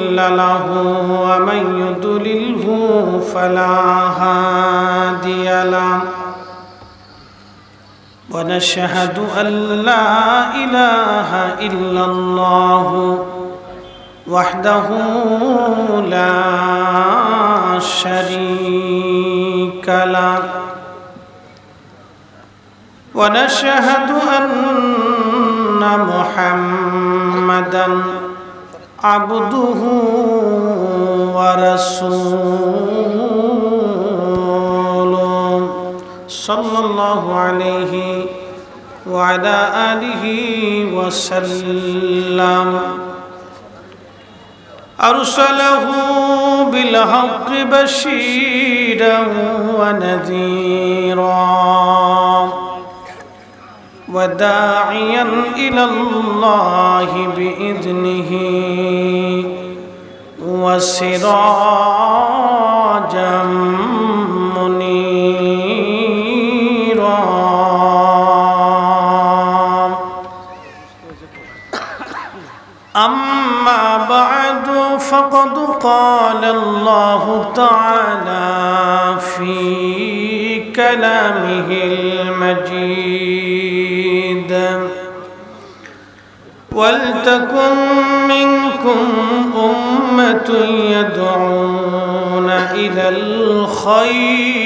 له ومن يضلله فلا هادي له ونشهد أن لا إله إلا الله وحده لا شريك له ونشهد أن محمدا عبده ورسوله صلى الله عليه وعلى آله وسلم أرسله بالحق بشيرا ونذيرا وداعيا إلى الله بإذنه وسراجا منيرا أما بعد فقد قال الله تعالى في كلامه المجيد ولتكن منكم أمة يدعون إلى الخير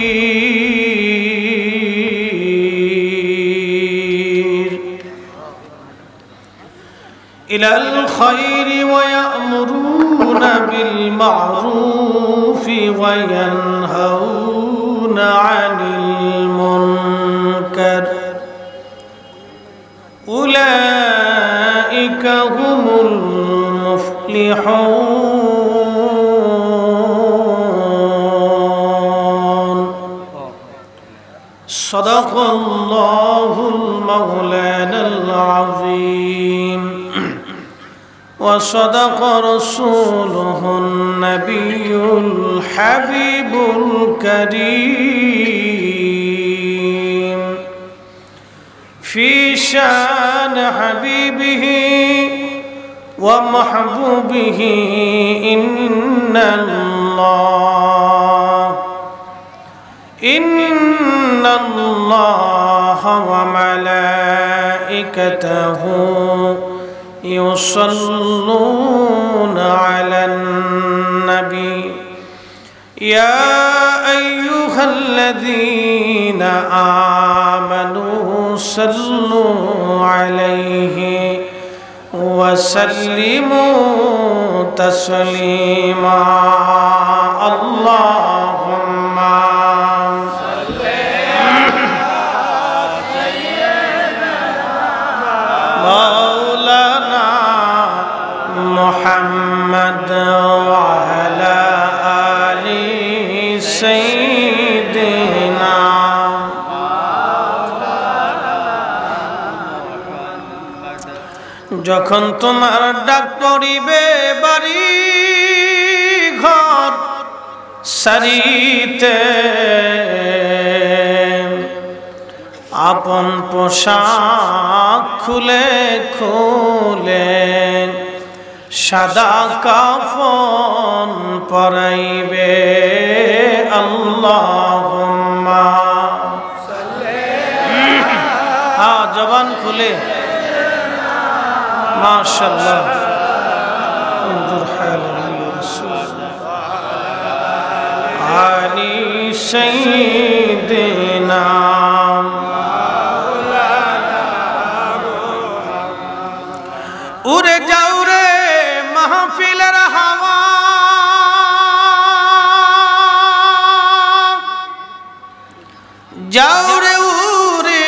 ويأمرون بالمعروف وينهون عن المنكر أولئك هم المفلحون صدق الله المولانا العظيم وصدق رسوله النبي الحبيب الكريم في شان حبيبه ومحبوبه إن الله وملائكته يصلون على النبي يا أيها الذين آمنوا صلوا عليه وسلموا تسليما اللهم صل على سيدنا مولانا محمد وعلى آل سيدنا যখন তোমার ডাক পড়িবে বাড়ি ঘর সারিতে আপন পোশাক খুলে খুলে সাদা কাফন পরাইবে আল্লাহুম্মা হ্যাঁ জবান খুলে মাশাআল্লাহ انظر حال الرسول علي سيدنا উড়ে যাও রে মাহফিলের হাওয়া যাও রে উড়ে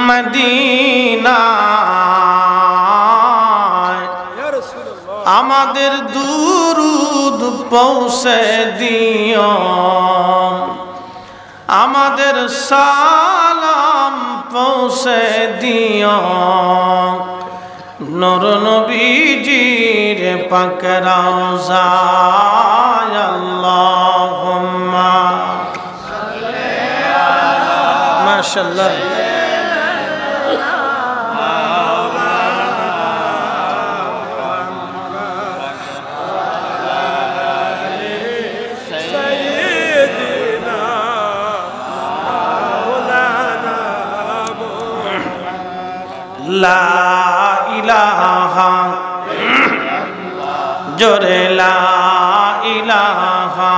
মদিনা আমাদের দুরুদ পৌঁছে দিও আমাদের সালাম পৌঁছে দিও নূর নবীজির পাক রওজায় আল্লাহুম্মা সাল্লি আলা মাশাআল্লাহ লা ইলাহা জোরে লা ইলাহা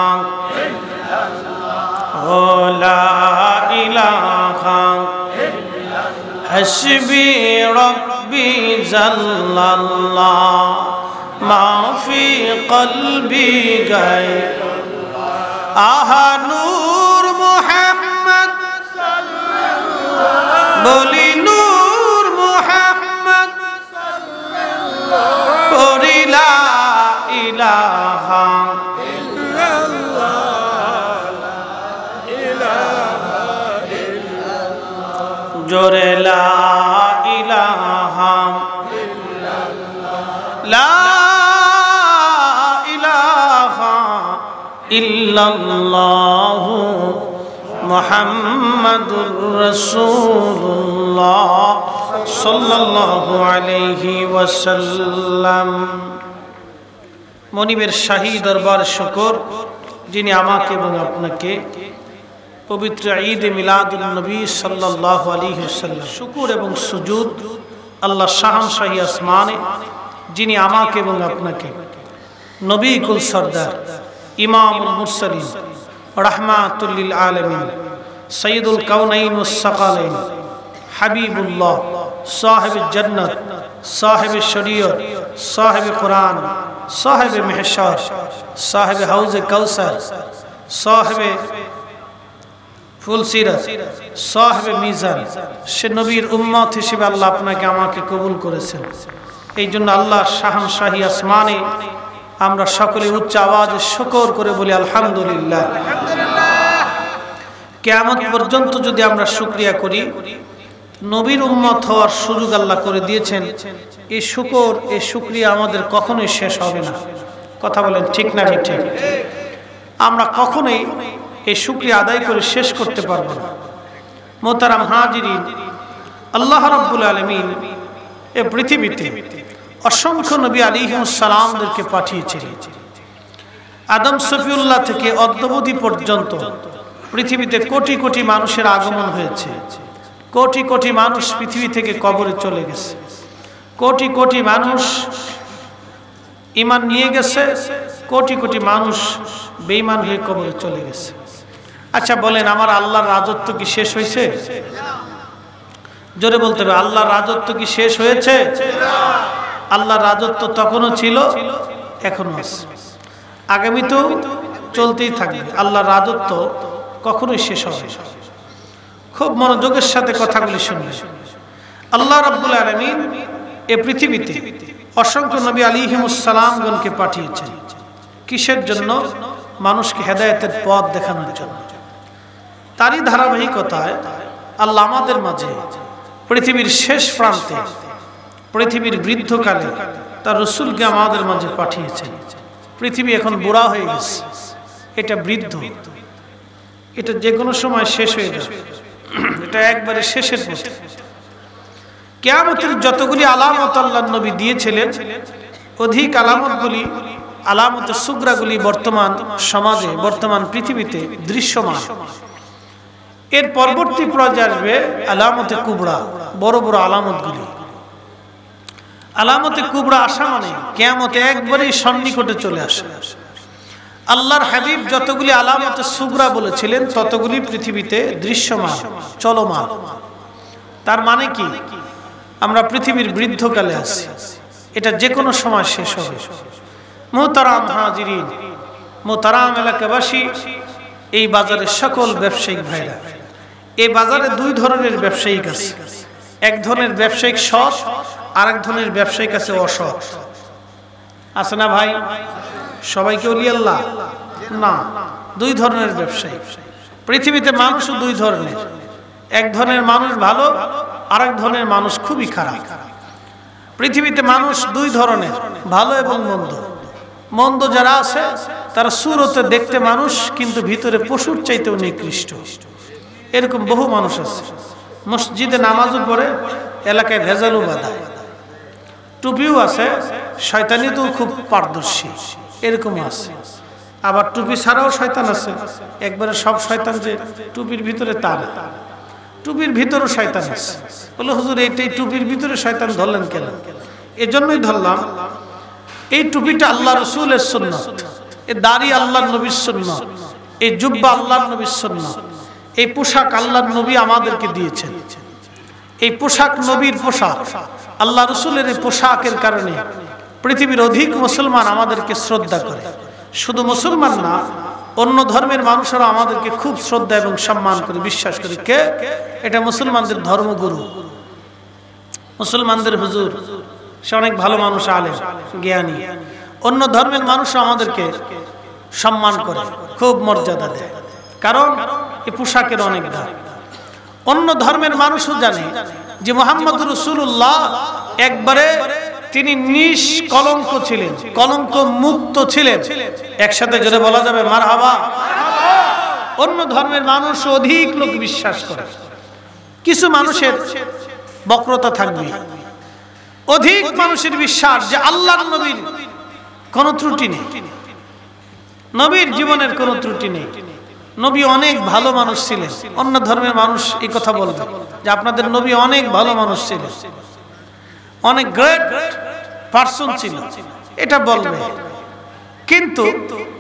ও লা ইলাহা হাসবি রব্বি জাল্লাল্লাহ মা ফি কলবি গায়রুল্লাহ আহা নূর মুহাম্মদ সাল্লাল্লাহু বলি নূর মুহাম্মদ সাল্লাল্লাহু বলি লা ইলাহা জোরে লা ইলাহা লা ইলাহা ইল্লাল্লাহ মুহাম্মাদুর রাসূলুল্লাহ সাল্লাল্লাহু আলাইহি ওয়াসাল্লাম। মনিবের শাহী দরবার শুকর, যিনি আমাকে এবং আপনাকে পবিত্র ঈদ মিলাদুন নবী সাল্লাল্লাহু আলাইহি ওয়াসাল্লাম শুকর এবং সুজুদ আল্লাহ শাহানশাহী আসমানে, যিনি আমাকে এবং আপনাকে নবী কুল সরদার ইমামুল মুরসালিন রাহমাতুল লিল আলামিন সাইয়্যিদুল কাউনাইন ওয়াস সাকালাইন হাবিবুল্লাহ সাহেব জান্নাত সাহেব শরীয়ত সাহেব কুরআন সাহেব মেহশার সাহেব হাউজে কাউসার সাহেব ফুলসিরাত সাহেব মিজান, সে নবীর উম্মত হিসেবে আল্লাহ আপনাকে আমাকে কবুল করেছেন। এই জন্য আল্লাহ শাহানশাহী আসমানে আমরা সকলে উচ্চ আওয়াজে শুকর করে বলি আলহামদুলিল্লাহ। কিয়ামত পর্যন্ত যদি আমরা শুকরিয়া করি, নবীর উম্মত হওয়ার সুযোগ আল্লাহ করে দিয়েছেন, এই শুকর এই শুকরিয়া আমাদের কখনোই শেষ হবে না। কথা বলেন ঠিক না ঠিক? আমরা কখনোই এই শুকরিয়া আদায় করে শেষ করতে পারবো না। মোহতারাম হাজিরিন, আল্লাহ রাব্বুল আলামিন এই পৃথিবীতে অসংখ্য নবী আলাইহিস সালামদেরকে পাঠিয়েছিলেন। আদম সফিউল্লাহ থেকে অদ্যাবধি পর্যন্ত পৃথিবীতে কোটি কোটি মানুষের আগমন হয়েছে। কোটি কোটি মানুষ পৃথিবী থেকে কবরে চলে গেছে। কোটি কোটি মানুষ ঈমান নিয়ে গেছে, কোটি কোটি মানুষ বেঈমান হয়ে কবরে চলে গেছে। আচ্ছা বলেন, আমার আল্লাহর রাজত্ব কি শেষ হয়েছে? জোরে বলতে হবে, আল্লাহর রাজত্ব কি শেষ হয়েছে? আল্লাহর রাজত্ব তখনও ছিল, এখনো আছে, আগামীতেও চলতেই থাকবে। আল্লাহর রাজত্ব কখনোই শেষ হবে না। খুব মনোযোগের সাথে কথাগুলি শুনবে। আল্লাহ রাব্বুল আলামিন এই পৃথিবীতে অসংখ্য নবী আলাইহিমুস সালামগণকে পাঠিয়েছেন। কিসের জন্য? মানুষকে হেদায়েতের পথ দেখানোর জন্য। তারই ধারাবাহিকতায় আল্লাহ আমাদের মাঝে পৃথিবীর শেষ প্রান্তে, পৃথিবীর বৃদ্ধকালে তার রাসূলকে আমাদের মাঝে পাঠিয়েছেন। পৃথিবী এখন বুড়া হয়ে গেছে, এটা বৃদ্ধ, এটা যে কোনো সময় শেষ হয়ে যাবে, এটা একবারে শেষের পথে। কিয়ামতের যতগুলি আলামত আল্লাহর নবী দিয়েছিলেন, অধিক আলামতগুলি, আলামতের সুগরাগুলি বর্তমান সমাজে, বর্তমান পৃথিবীতে দৃশ্যমান। এর পরবর্তী পর্যায়ে আসবে আলামতে কুবরা, বড় বড় আলামতগুলি। আলামতে কুবরা আসা মানে কিয়ামতে একবারেই সন্নিকটে চলে আসে। আল্লাহর হাবিব যতগুলি আলামতে সুগরা বলেছিলেন, ততগুলি পৃথিবীতে দৃশ্যমান, চলমান। তার মানে কি? আমরা পৃথিবীর বৃদ্ধকালে আছি, এটা যে কোনো সময় শেষ হবে। মোহতারাম হাজিরিন, মোহতারাম এলাকাবাসী, এই বাজারের সকল ব্যবসায়িক ভাইরা, এই বাজারে দুই ধরনের ব্যবসায়িক আছে। এক ধরনের ব্যবসায়িক সৎ, আর এক ধরনের ব্যবসায়িক আছে অসৎ। আছে না ভাই? সবাইকে ওলি আল্লাহ না, দুই ধরনের ব্যবসায়ী পৃথিবীতে। মানুষও দুই ধরনের, এক ধরনের মানুষ ভালো, আর এক ধরনের মানুষ খুবই খারাপ। পৃথিবীতে মানুষ দুই ধরনের, ভালো এবং মন্দ। মন্দ যারা আছে তারা সুরতে দেখতে মানুষ, কিন্তু ভিতরে পশুর চাইতেও নিকৃষ্ট। এরকম বহু মানুষ আছে। মসজিদে নামাজও পড়ে, এলাকায় ভেজালও বাঁধায়, টুপিও আছে, শয়তানিতেও খুব পারদর্শী, এরকমও আছে। আবার টুপি ছাড়াও শয়তান আছে, একবারে সব শয়তান যে টুপির ভিতরে তা না। টুপির ভিতরে শয়তান আছে। বলে হুজুর এইটাই টুপির ভিতরে শয়তান ধরলেন কেন? এজন্যই ধরলাম, এই টুপিটা আল্লাহ রাসূলের সুন্নাত, এই দাড়ি আল্লাহর নবীর সুন্নাত, এই জুব্বা আল্লাহর নবীর সুন্নাত, এই পোশাক আল্লাহর নবী আমাদেরকে দিয়েছেন। এই পোশাক নবীর পোশাক, আল্লাহ রাসূলের এই পোশাকের কারণে পৃথিবীর অধিক মুসলমান আমাদেরকে শ্রদ্ধা করে। শুধু মুসলমান না, অন্য ধর্মের মানুষরা আমাদেরকে খুব শ্রদ্ধা এবং সম্মান করে, বিশ্বাস করে। কে? এটা মুসলমানদের ধর্মগুরু, মুসলমানদের হুজুর, সে অনেক ভালো মানুষ, আলেম, জ্ঞানী। অন্য ধর্মের মানুষ আমাদেরকে সম্মান করে, খুব মর্যাদা দেয়, কারণ এই পোশাকের অনেক দাম। অন্য ধর্মের মানুষও জানে যে মুহাম্মদ রাসূলুল্লাহ একবারে তিনি নিষ্কলঙ্ক ছিলেন, কলঙ্ক মুক্ত ছিলেন। একসাথে জোরে বলা যাবে মারহাবা। অন্য ধর্মের মানুষ অধিক লোক বিশ্বাস করে। কিছু মানুষের বক্রতা থাকবে, অধিক মানুষের বিশ্বাস যে আল্লাহর নবীর কোনো ত্রুটি নেই, নবীর জীবনের কোনো ত্রুটি নেই, নবী অনেক ভালো মানুষ ছিলেন। অন্য ধর্মের মানুষ এই কথা বলবে যে আপনাদের নবী অনেক ভালো মানুষ ছিলেন, অনেক গ্রেট পারসন ছিল, এটা বলবে। কিন্তু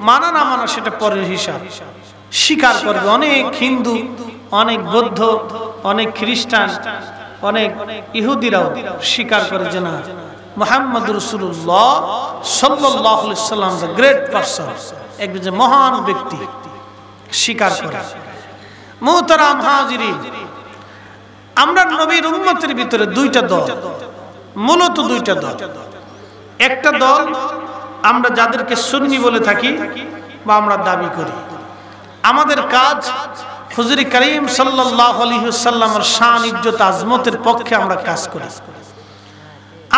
মানা না মানা সেটা পরের হিসাব। স্বীকার করবে অনেক হিন্দু, অনেক বৌদ্ধ, অনেক খ্রিস্টান, অনেক ইহুদিরাও স্বীকার করে যে না, মুহাম্মদ রাসূলুল্লাহ সাল্লাল্লাহু আলাইহি ওয়াসাল্লাম দ্য গ্রেট পারসন, একজন মহান ব্যক্তি, স্বীকার করে। মুহতারাম হাজিরিন, আমরা নবীর উম্মতের ভিতরে দুইটা দল, মূলত দুইটা দল। একটা দল আমরা যাদেরকে সুন্নি বলে থাকি বা আমরা দাবি করি, আমাদের কাজ হুজুর করিম সাল্লাল্লাহু আলাইহি ওয়াসাল্লামের শান ইজ্জত আজমতের পক্ষে আমরা কাজ করি।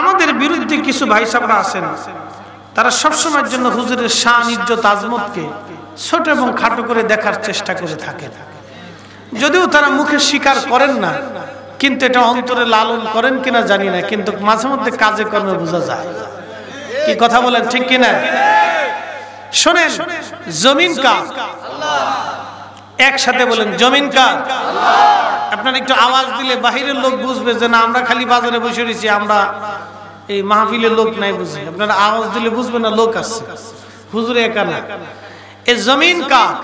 আমাদের বিরুদ্ধে কিছু ভাই সাহেবরা আছেন, তারা সবসময়ের জন্য হুজুরের শান ইজ্জত আজমতকে ছোট এবং খাটো করে দেখার চেষ্টা করে থাকেন। যদিও তারা মুখে স্বীকার করেন না, কিন্তু এটা অন্তরে লালন করেন কিনা জানি না, কিন্তু মাঝে মধ্যে কাজে কর্মে বোঝা যায়। কি কথা বলেন, ঠিক কিনা? শোনেন, জমিন কার? একসাথে বলেন, জমিন কার? আপনার একটু আওয়াজ দিলে বাহিরের লোক বুঝবে যে না আমরা খালি বাজারে বসে রয়েছি, আমরা এই মাহফিলের লোক নাই বুঝি। আপনারা আওয়াজ দিলে বুঝবে না লোক আছে, হুজুরে একা না। এই জমিন কার?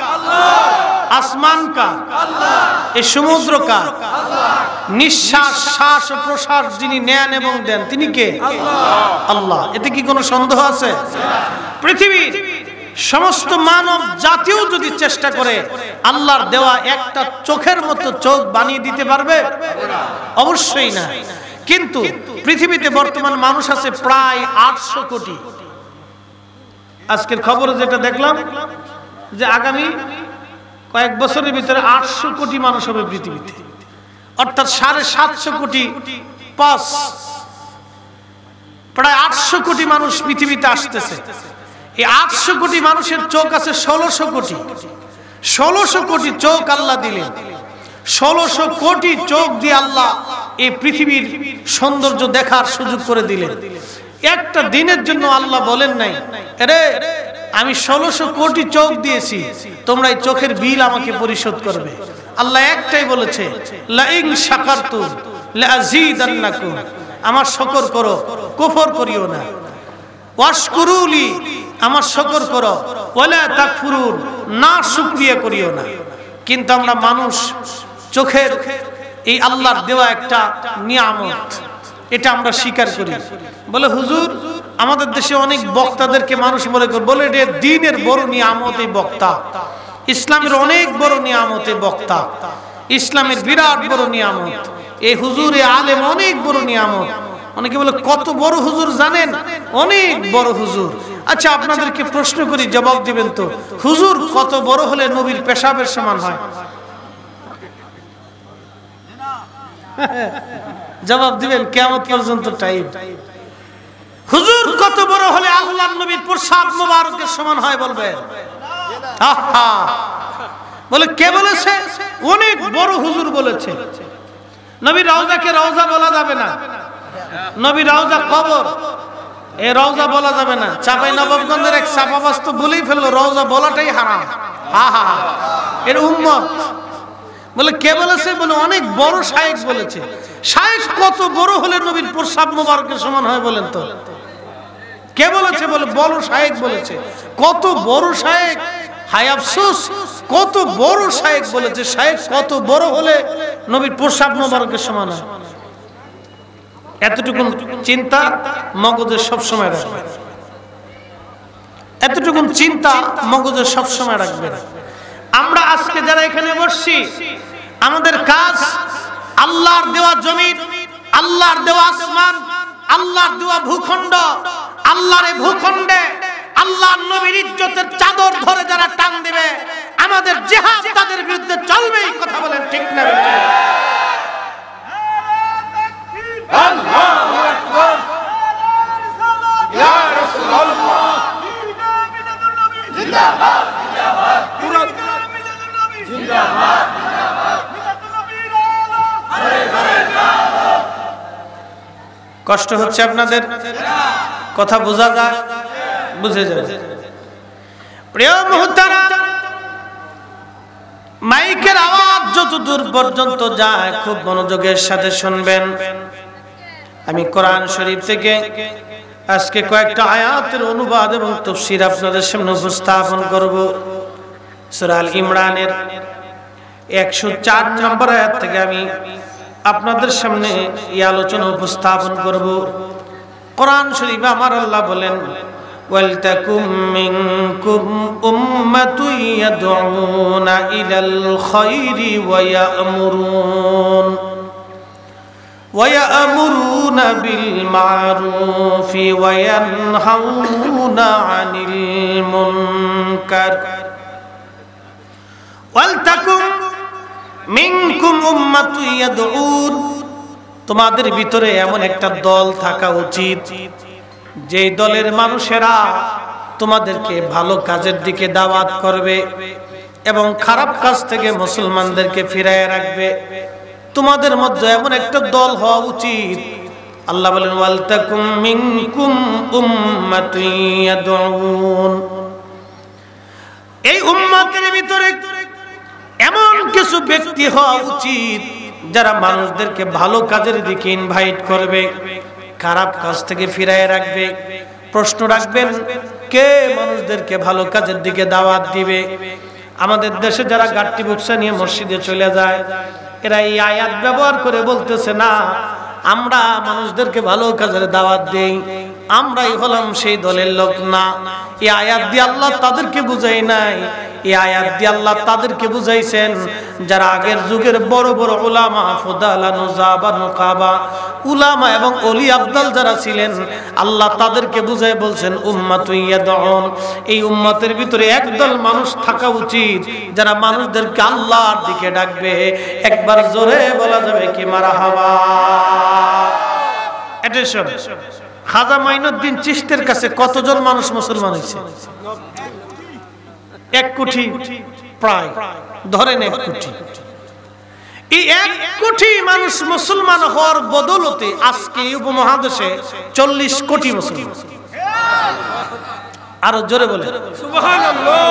আসমান কার? এই সমুদ্র কার? নিঃশ্বাস, শ্বাস ও প্রশ্বাস যিনি নেন এবং দেন তিনি কে? আল্লাহ। এতে কি কোনো সন্দেহ আছে? পৃথিবীর সমস্ত মানব জাতিও যদি চেষ্টা করে আল্লাহর দেওয়া একটা চোখের মতো চোখ বানিয়ে দিতে পারবে? অবশ্যই না। কিন্তু পৃথিবীতে বর্তমান মানুষ আছে প্রায় 800 কোটি। আজকের খবরে যেটা দেখলাম যে আগামী কয়েক বছরের ভিতরে 800 কোটি মানুষ হবে পৃথিবীতে, অর্থাৎ 750 কোটি পাস, প্রায় 800 কোটি মানুষ পৃথিবীতে আসতেছে। এই 800 কোটি মানুষের চোখ আছে 1600 কোটি। 1600 কোটি চোখ আল্লাহ দিলেন। 1600 কোটি চোখ দিয়ে আল্লাহ এই পৃথিবীর সৌন্দর্য দেখার সুযোগ করে দিলেন। একটা দিনের জন্য আল্লাহ বলেন নাই আরে আমি 1600 কোটি চোখ দিয়েছি, তোমরা এই চোখের বিল আমাকে পরিশোধ করবে। আল্লাহ একটাই বলেছে, লা ইন শাকারতুম লাযীদান্নাকুম, আমার শুকর করো, কুফর করিও না। ওয়াশকুরুলি, আমার শুকর করো, ওয়ালা তাকফুরুন, না শুকরিয়া করিও না। কিন্তু আমরা মানুষ চোখের এই আল্লাহর দেওয়া একটা নিয়ামত, এটা আমরা স্বীকার করি। বলে হুজুর আমাদের দেশে অনেক বক্তাদেরকে মানুষ মনে করে, বলে এটা দ্বীনের বড় নিয়ামত এই বক্তা, ইসলামের অনেক বড় নিয়ামত এই বক্তা, ইসলামের বিরাট বড় নিয়ামত এই হুজুর, এই আলেম অনেক বড় নিয়ামত। অনেকে বলে কত বড় হুজুর জানেন? অনেক বড় হুজুর। আচ্ছা আপনাদেরকে প্রশ্ন করি, জবাব দিবেন তো, হুজুর কত বড় হলে নবীর পেশাবের সমান হয়? জবাব দিবেন কিয়ামত পর্যন্ত টাইম। হুজুর কত বড় হলে আল্লাহর নবীর প্রসাব মোবারকের সমান হয় বলবেন? আহা, বলে কে বলেছে? অনেক বড় হুজুর বলেছে। নবীর রওজাকে রওজা বলা যাবে না, নবীর রওজা কবর, এই রওজা বলা যাবে না। চাঁপাইনবাবগঞ্জের এক চাপাবাজ তো বলেই ফেললো রওজা বলাটাই হারাম। আহা, এর উম্মত বলে কে বলেছে? বলে অনেক বড় শায়েখ বলেছে। শায়েখ কত বড় হলে নবীর প্রস্রাব মোবারকের সমান হয় বলেন তো? কে বলেছে? বলে বড় শায়েখ বলেছে। কত বড় শায়েখ! হায় আফসোস, কত বড় শায়েখ বলেছে। শায়েখ কত বড় হলে নবীর প্রস্রাব মোবারকের সমান হয়। এতটুকু চিন্তা মগজে সবসময় রাখবেন, এতটুকু চিন্তা মগজে সবসময় রাখবেন। আমরা আজকে যারা এখানে বসছি, আমাদের কাজ আল্লাহর দেওয়া জমি, আল্লাহর দেওয়া আসমান, আল্লাহর দেওয়া ভূখণ্ড, আল্লাহর এই ভূখণ্ডে আল্লাহর নবীর ইজ্জতের চাদর ধরে যারা টান দিবে, আমাদের জিহাদ তাদের বিরুদ্ধে চলবেই। কথা বলেন ঠিক না? আল্লাহু আকবার, ইয়া রাসূলুল্লাহ, জিন্দাবাদ জিন্দাবাদ, পুরো জিন্দাবাদ জিন্দাবাদ, কষ্ট হচ্ছে আপনাদের? কথা বোঝা যায়? বুঝে যায়? প্রিয় মুহতারাম, মাইকের আওয়াজ যত দূর পর্যন্ত যায় খুব মনোযোগের সাথে শুনবেন। আমি কোরআন শরীফ থেকে আজকে কয়েকটা আয়াতের অনুবাদ এবং তাফসীর আপনাদের সামনে উপস্থাপন করব। সূরা আল ইমরানের 104 নম্বর আয়াত থেকে আমি আপনাদের সামনে এই আলোচনা উপস্থাপন করব। কোরআন শরীফে আমার আল্লাহ বলেন, ওয়ালতাকুম মিনকুম উম্মাতুন ইয়াদউনা ইলাল খায়রি ওয়া ইয়ামুরুনা বিল মা'রুফি ওয়া ইয়ানহাউনা আনিল মুনকার। ওয়ালতাকুম মিনকুম উম্মাতুন ইয়াদউন, তোমাদের ভিতরে এমন একটা দল থাকা উচিত যে দলের মানুষেরা তোমাদেরকে ভালো কাজের দিকে দাওয়াত করবে এবং খারাপ কাজ থেকে মুসলমানদেরকে ফিরিয়ে রাখবে। তোমাদের মধ্যে এমন একটা দল হওয়া উচিত। আল্লাহ বলেন, ওয়ালতাকুম মিনকুম উম্মাতুন ইয়াদউন, এই উম্মতের ভিতরে এমন কিছু ব্যক্তি হওয়া উচিত যারা মানুষদেরকে ভালো কাজের দিকে ইনভাইট করবে, খারাপ কাজ থেকে ফিরিয়ে রাখবে। প্রশ্ন রাখবেন, কে মানুষদেরকে ভালো কাজের দিকে দাওয়াত দিবে? আমাদের দেশে যারা গাট্টি বক্সা নিয়ে মসজিদে চলে যায়, এরা এই আয়াত ব্যবহার করে বলতেছে, না আমরা মানুষদেরকে ভালো কাজের দাওয়াত দেই, আমরাই হলাম সেই দলের লোক। না, এই আয়াত দিয়ে আল্লাহ তাদেরকে বুঝাই নাই। এই আয়াত দিয়ে আল্লাহ তাদেরকে বুঝাইছেন যারা আগের যুগের বড় বড় উলামা, ফুদালা, নুজাবা, নুকাবা, উলামা এবং ওলি আবদাল যারা ছিলেন, আল্লাহ তাদেরকে বুঝাই বলছেন উম্মাতুন ইয়াদউন, এই উম্মতের ভিতরে একদল মানুষ থাকা উচিত যারা মানুষদেরকে আল্লাহর দিকে ডাকবে। একবার জোরে বলা যাবে কি মারহাবা? অ্যাটেনশন, খাজা মাইনুদ্দিন চিশতির কাছে কতজন মানুষ মুসলমান হয়েছে? 1 কোটি, প্রায় ধরেন 1 কোটি। এই 1 কোটি মানুষ মুসলমান হওয়ার বদৌলতে আজকে উপমহাদেশে 40 কোটি মুসলমান। আরো জোরে বলে সুবহানাল্লাহ।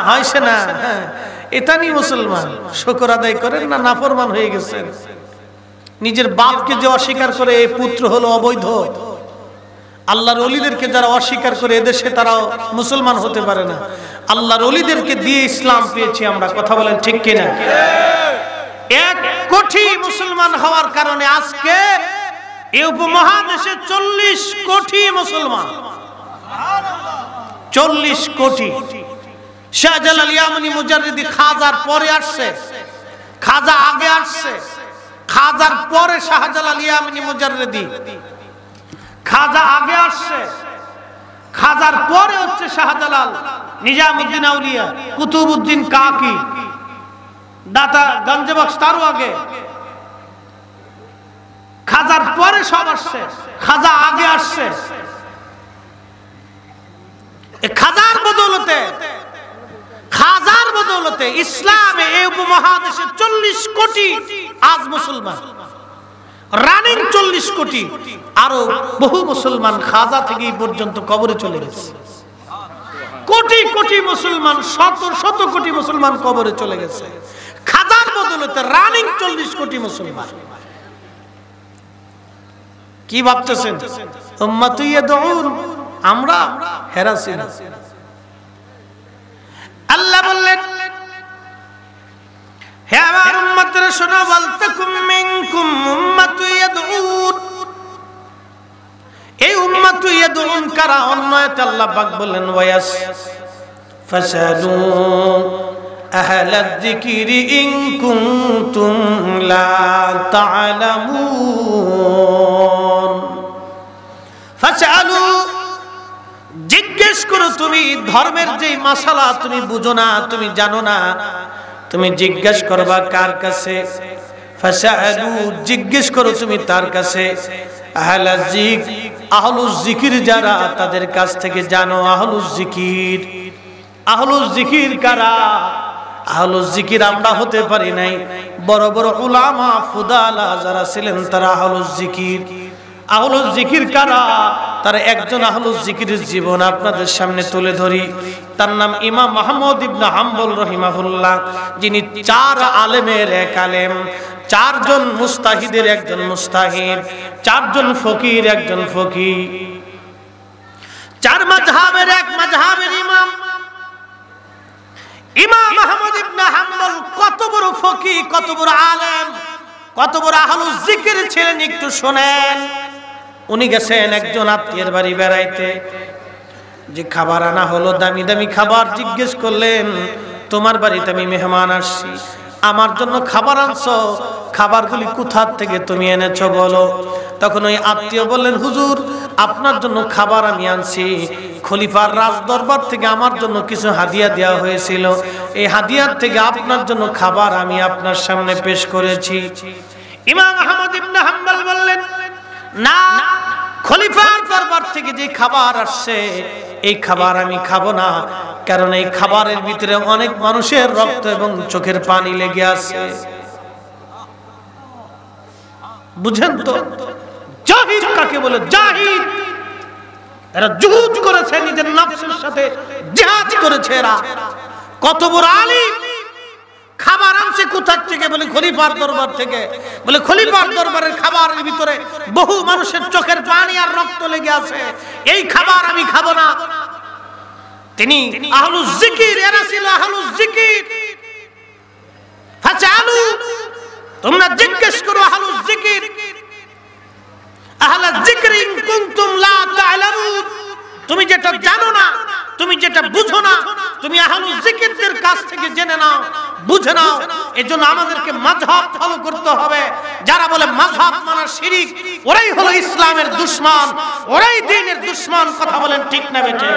হয়েছে না? এটা নিয়ে মুসলমান শুকর আদায় করেন না, নাফরমান হয়ে গেছেন। নিজের বাপকে যে অস্বীকার করে এই পুত্র হলো অবৈধ। আল্লাহর ওলিদেরকে যারা অস্বীকার করে এদেশে তারাও মুসলমান হতে পারে না। আল্লাহর ওলিদেরকে দিয়ে ইসলাম পেয়েছি আমরা। কথা বলেন ঠিক কিনা? 1 কোটি মুসলমান হওয়ার কারণে আজকে এই উপমহাদেশে 40 কোটি মুসলমান। 40 কোটি। শাহজালাল ইয়ামানি মুজাররিদি খাজার পরে আসছে, খাজা আগে আসছে, খাজার পরে শাহজালাল ইয়ামানি মুজাররিদি। খাজা আগে আসছে, খাজার পরে হচ্ছে শাহজালাল, নিজামউদ্দিন আউলিয়া, কুতুবউদ্দিন কাকি, দাতা গঞ্জ বক্স তারও আগে। খাজার পরে সব আসছে, খাজা আগে আসছে। খাজার বদৌলতে ইসলামে এই উপমহাদেশে 40 কোটি আজ মুসলমান, রানিং 40 কোটি। আরো বহু মুসলমান খাজা থেকে এই পর্যন্ত কবরে চলে গেছে। কোটি কোটি মুসলমান, শত শত কোটি মুসলমান কবরে চলে গেছে। খাজার বদৌলতে রানিং 40 কোটি মুসলমান। কি ভাবতেছেন উম্মাতু ইয়াদউন আমরা হেরাছি না? আল্লাহ বললেন হে আমার উম্মতরা শোনো, ওয়ালতাকুম মিনকুম উম্মাতু ইয়াদউন। এই উম্মাতু ইয়াদউন কারা? অন্য আয়াতে আল্লাহ পাক বললেন ওয়াস ফাসালু আহলাদ যিকরি ইন কুনতুম লা তা'লামুন। ফাসালু জিজ্ঞেস করো, তুমি ধর্মের যে মাসালা তুমি বুঝো না, তুমি জানো না, তুমি জিজ্ঞেস করবা কার কাছে? ফাসালু জিজ্ঞেস করো তুমি তার কাছে। আহলাজ যিকর আহলুজ যিকির যারা, তাদের কাছ থেকে জানো। আহলুজ যিকির, আহলুজ যিকির কারা? আহলুজ যিকির আমরা হতে পারি নাই, বড় বড় উলামা ফুদালা যারা ছিলেন তারা আহলুজ যিকির। আহলুজ যিকির কারা? তার একজন আহলুজ যিকিরের জীবন আপনাদের সামনে তুলে ধরি। তার নাম ইমাম আহমদ ইবনে হাম্বল রাহিমাহুল্লাহ, যিনি 4 আলেমের এক আলেম, 4 জন মুস্তাহিদের একজন মুস্তাহিদ, 4 জন ফকির একজন ফকিহ, 4 মাযহাবের এক মাযহাবের ইমাম। ইমাম আহমদ ইবনে হাম্বল কত বড় ফকিহ, কত বড় আলেম, কত বড় আহলুজ যিকির ছিলেন একটু শুনেন। উনি গেছেন একজন আত্মীয়ের বাড়ি বেড়াইতে, যে খাবার আনা হলো দামি দামি খাবার। জিজ্ঞেস করলেন তোমার বাড়িতে আমি মেহমান আসছি, আমার জন্য খাবার আনছো, খাবারগুলি কোথা থেকে তুমি এনেছো বলো। তখন ওই আত্মীয় বললেন হুজুর আপনার জন্য খাবার আমি আনছি, খলিফার রাজ দরবার থেকে আমার জন্য কিছু হাদিয়া দেওয়া হয়েছিল, এই হাদিয়ার থেকে আপনার জন্য খাবার আমি আপনার সামনে পেশ করেছি। ইমাম আহমদ ইবনে হাম্বল বললেন না, খলিফার দরবার থেকে যে খাবার আসছে এই খাবার আমি খাবো না, কারণ এই খাবারের ভিতরে অনেক মানুষের রক্ত এবং চোখের পানি লেগে আছে। বুঝেন তো জাহিদ কাকে বলে? জাহিদ এরা জুহুদ করেছে, নিজের নফসের সাথে জিহাদ করেছে। এরা কত বড় আলিম, খাবার আনছে কোথা থেকে? বলে খলিফার দরবার থেকে। বলে খলিফার দরবারের খাবারের ভিতরে বহু মানুষের চোখের পানি আর রক্ত লেগে আছে, এই খাবার আমি খাবো না। তিনি আহলুজ যিকির, এরা ছিল আহলুজ যিকির। ফাসালু তোমরা জিজ্ঞেস করো আহলুজ যিকির, আহলাজ যিকরি ইন কুনতুম লা তা'লামুন। তুমি যেটা জানো না, তুমি যেটা বুঝো না, তুমি আহলুজ যিকিরদের কাছ থেকে জেনে নাও, বুঝে নাও। এজন্য আমাদেরকে মাযহাব ফলো করতে হবে। যারা বলে মাযহাব মানা শিরক, ওরাই হলো ইসলামের দুশমন, ওরাই দ্বীনের দুশমন। কথা বলেন ঠিক না বেঠিক?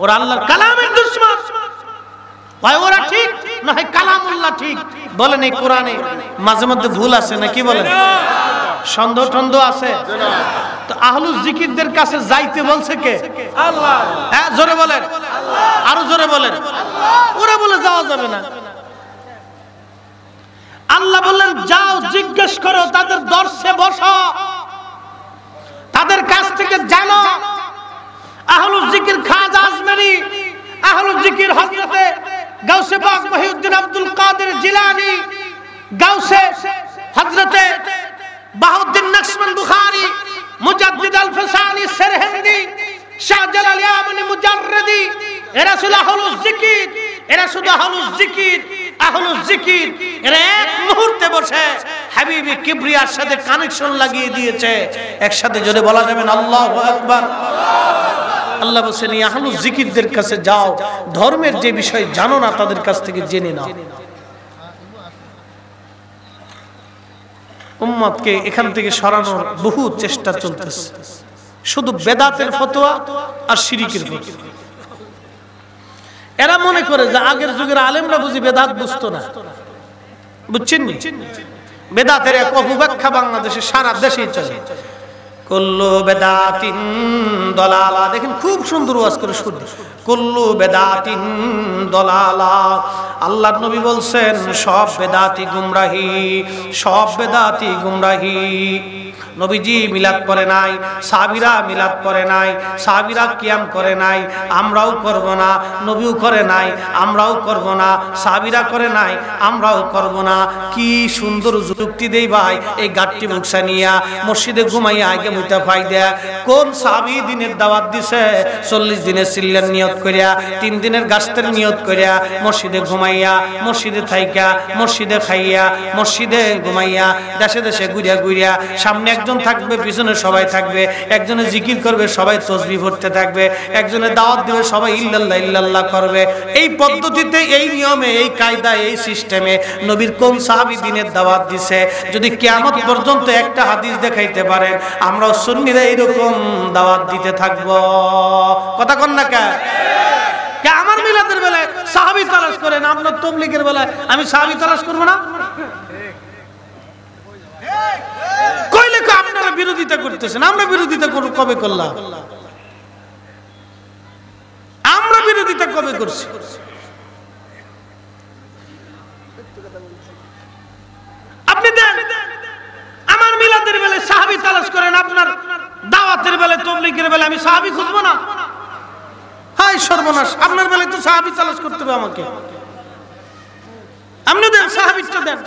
ওরা আল্লাহর কালামের দুশমন। ভাই ওরা ঠিক না হয় কালামুল্লাহ ঠিক? বলেন এই কোরআনে মাঝে মধ্যে ভুল আছে নাকি? বলেন সন্দেহ টন্দেহ আছে? তো আহলুজ যিকিরদের কাছে যাইতে বলছে কে? আল্লাহ। হ্যাঁ জোরে বলেন, আরো জোরে বলেন। ওরা বলে যাওয়া যাবে না। আল্লাহ বললেন যাও জিজ্ঞেস করো, তাদের দর্শে বসো, তাদের কাছ থেকে জানো। আহলুজ যিকির খাজা আজমেরি, আহলুজ যিকির হযরতে গাউসে পাক মহিউদ্দিন আব্দুল কাদের জিলানী, গাউসে হযরতে বাহাউদ্দিন নকশবন্দ বুখারী, মুজাদ্দিদ আল ফসানি সেরহিন্দি, শাহজালাল ইয়ামানি মুজাররদি, এরা ছিল আহলুজ যিকির। এরা শুধু আহলুজ যিকির, আহলুজ যিকির। এরা এক মুহূর্তে বসে হাবিবে কিবরিয়ার সাথে কানেকশন লাগিয়ে দিয়েছে। একসাথে জোরে বলা যাবে না আল্লাহু আকবার? আল্লাহ বলেন আহলুজ যিকিরদের কাছে যাও, ধর্মের যে বিষয় জানো না তাদের কাছ থেকে জেনে নাও। উম্মতকে এখান থেকে সরানোর বহু চেষ্টা চলতেছে, শুধু বেদাতের ফতোয়া আর শিরকের ফতোয়া। এরা মনে করে যে আগের যুগের আলেমরা বুঝি বেদাত বুঝতো না। বুঝছেন নি? বেদাতের এক অপব্যাখ্যা বাংলাদেশে সারা দেশেই চলে। কুল্লু বেদাতিন দলালা, দেখেন খুব সুন্দর ওয়াজ করে শুনে, কুল্লু বেদাতিন দলালা। আল্লাহর নবী বলছেন সব বেদাতি গুমরাহি, সব বেদাতি গুমরাহি। নবীজি মিলাদ করে নাই, সাহাবীরা মিলাদ করে নাই, সাহাবীরা কিয়াম করে নাই, আমরাও করব না। নবীও করে নাই, আমরাও করব না। সাহাবীরা করে নাই, আমরাও করব না। কি সুন্দর যুক্তি দেই ভাই। এই গাট্টি মুখসা নিয়া মসজিদে ঘুমাইয়া আগে মুইতা ফাই দেয়া। কোন সাহাবী দিনের দাওয়াত দিছে 40 দিনের সিল্লার নিয়ত করিয়া, 3 দিনের গাস্তের নিয়ত করিয়া, মসজিদে ঘুমাইয়া, মসজিদে থাইকা, মসজিদে খাইয়া, মসজিদে ঘুমাইয়া, দেশে দেশে ঘুরিয়া ঘুরিয়া, সামনে একজন থাকবে, পিছনে সবাই থাকবে, একজনে জিকির করবে, সবাই তসবিহ পড়তে থাকবে, একজনে দাওয়াত দিবে, সবাই ইল্লাল্লাহ ইল্লাল্লাহ করবে। এই পদ্ধতিতে, এই নিয়মে, এই কায়দা, এই সিস্টেমে নবীর কোন সাহাবী দিনের দাওয়াত দিছে? যদি কিয়ামত পর্যন্ত একটা হাদিস দেখাইতে পারেন, আমরা সুন্নিরা এরকম দাওয়াত দিতে থাকবো। কথা কন না কে? আমার মিলাদের বেলায় সাহাবী তালাশ করেন, আপনার তাবলীগের বেলায় আমি সাহাবী তালাশ করব না? কইলে তো আপনারা বিরোধিতা করতেছেন। আমরা বিরোধিতা কবে করলাম? আমরা বিরোধিতা কবে করছি? আপনি দেন আমার মিলাদের বেলায় সাহাবী তালাশ করেন, আপনার দাওয়াতের বেলায়, তাবলীগের বেলায় আমি সাহাবী খুঁজবো না? হায় সর্বনাশ, আপনার বেলায় তো সাহাবী তালাশ করতে হবে আমাকে। আপনি দেন, সাহাবীটা দেন।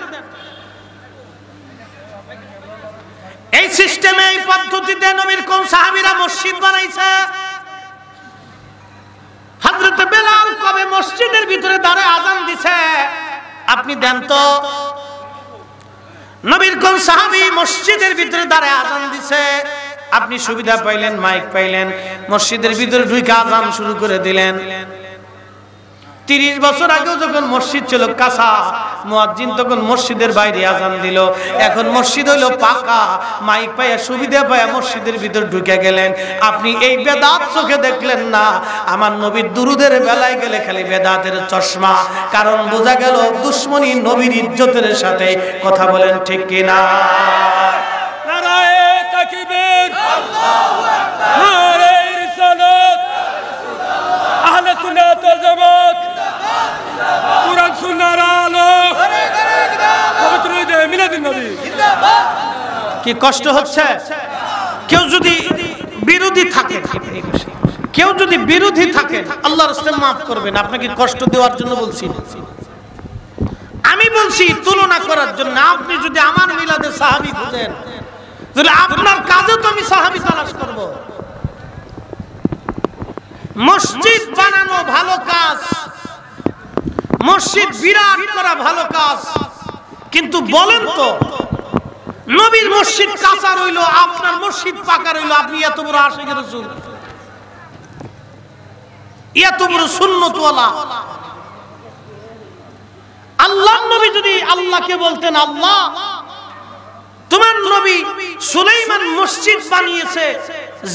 এই সিস্টেমে, এই পদ্ধতিতে নবীর কোন সাহাবীরা মসজিদ বানাইছে? হযরত বেলাল কবে মসজিদের ভিতরে দাঁড়ায় আযান দিছে? আপনি দেন তো। নবীর কোন সাহাবী মসজিদের ভিতরে দাঁড়ায় আযান দিছে? আপনি সুবিধা পাইলেন, মাইক পাইলেন, মসজিদের ভিতরে ঢুকে আযান শুরু করে দিলেন। 30 বছর আগেও যখন মসজিদ ছিল কাঁচা, মুয়াজ্জিন তখন মসজিদের বাইরে আযান দিল। এখন মসজিদ হইল পাকা, মাইক পাইয়া, সুবিধা পাইয়া মসজিদের ভিতর ঢুকে গেলেন। আপনি এই বেদাত চোখে দেখলেন না। আমার নবীর দুরুদের বেলায় গেলে খালি বেদাতের চশমা। কারণ বোঝা গেল দুশ্মনী নবীর ইজ্জতের সাথে। কথা বলেন ঠিক কিনা? নারায়ে তাকবীর, আল্লাহু আকবার, নারায়ে রিসালাত, আহলে সুন্নাত ওয়াল জামাত, কুরআন সুন্নাহর আলো, পবিত্র ঈদে মিলাদুন নবী জিন্দাবাদ। কি কষ্ট হচ্ছে? কেউ যদি বিরোধী থাকে, কেউ যদি বিরোধী থাকে, আল্লাহর রাস্তায় মাফ করবেন। আপনাকে কষ্ট দেওয়ার জন্য বলছি না, আমি বলছি তুলনা করার জন্য। আপনি যদি আমার মিলাদে সাহাবী খুঁজেন, তাহলে আপনার কাজে তো আমি সাহাবী তালাশ করব। মসজিদ বানানো ভালো কাজ, মসজিদ বিরাট করা ভালো কাজ, কিন্তু বলেন তো নবীর মসজিদ কাঁচা রইল, আপনার মসজিদ পাকা রইল, আপনি এত বড় আশিকের রাসূল, এত বড় সুন্নতওয়ালা। আল্লাহ নবী যদি আল্লাহকে বলতেন, আল্লাহ তোমার নবী সুলাইমান মসজিদ বানিয়েছে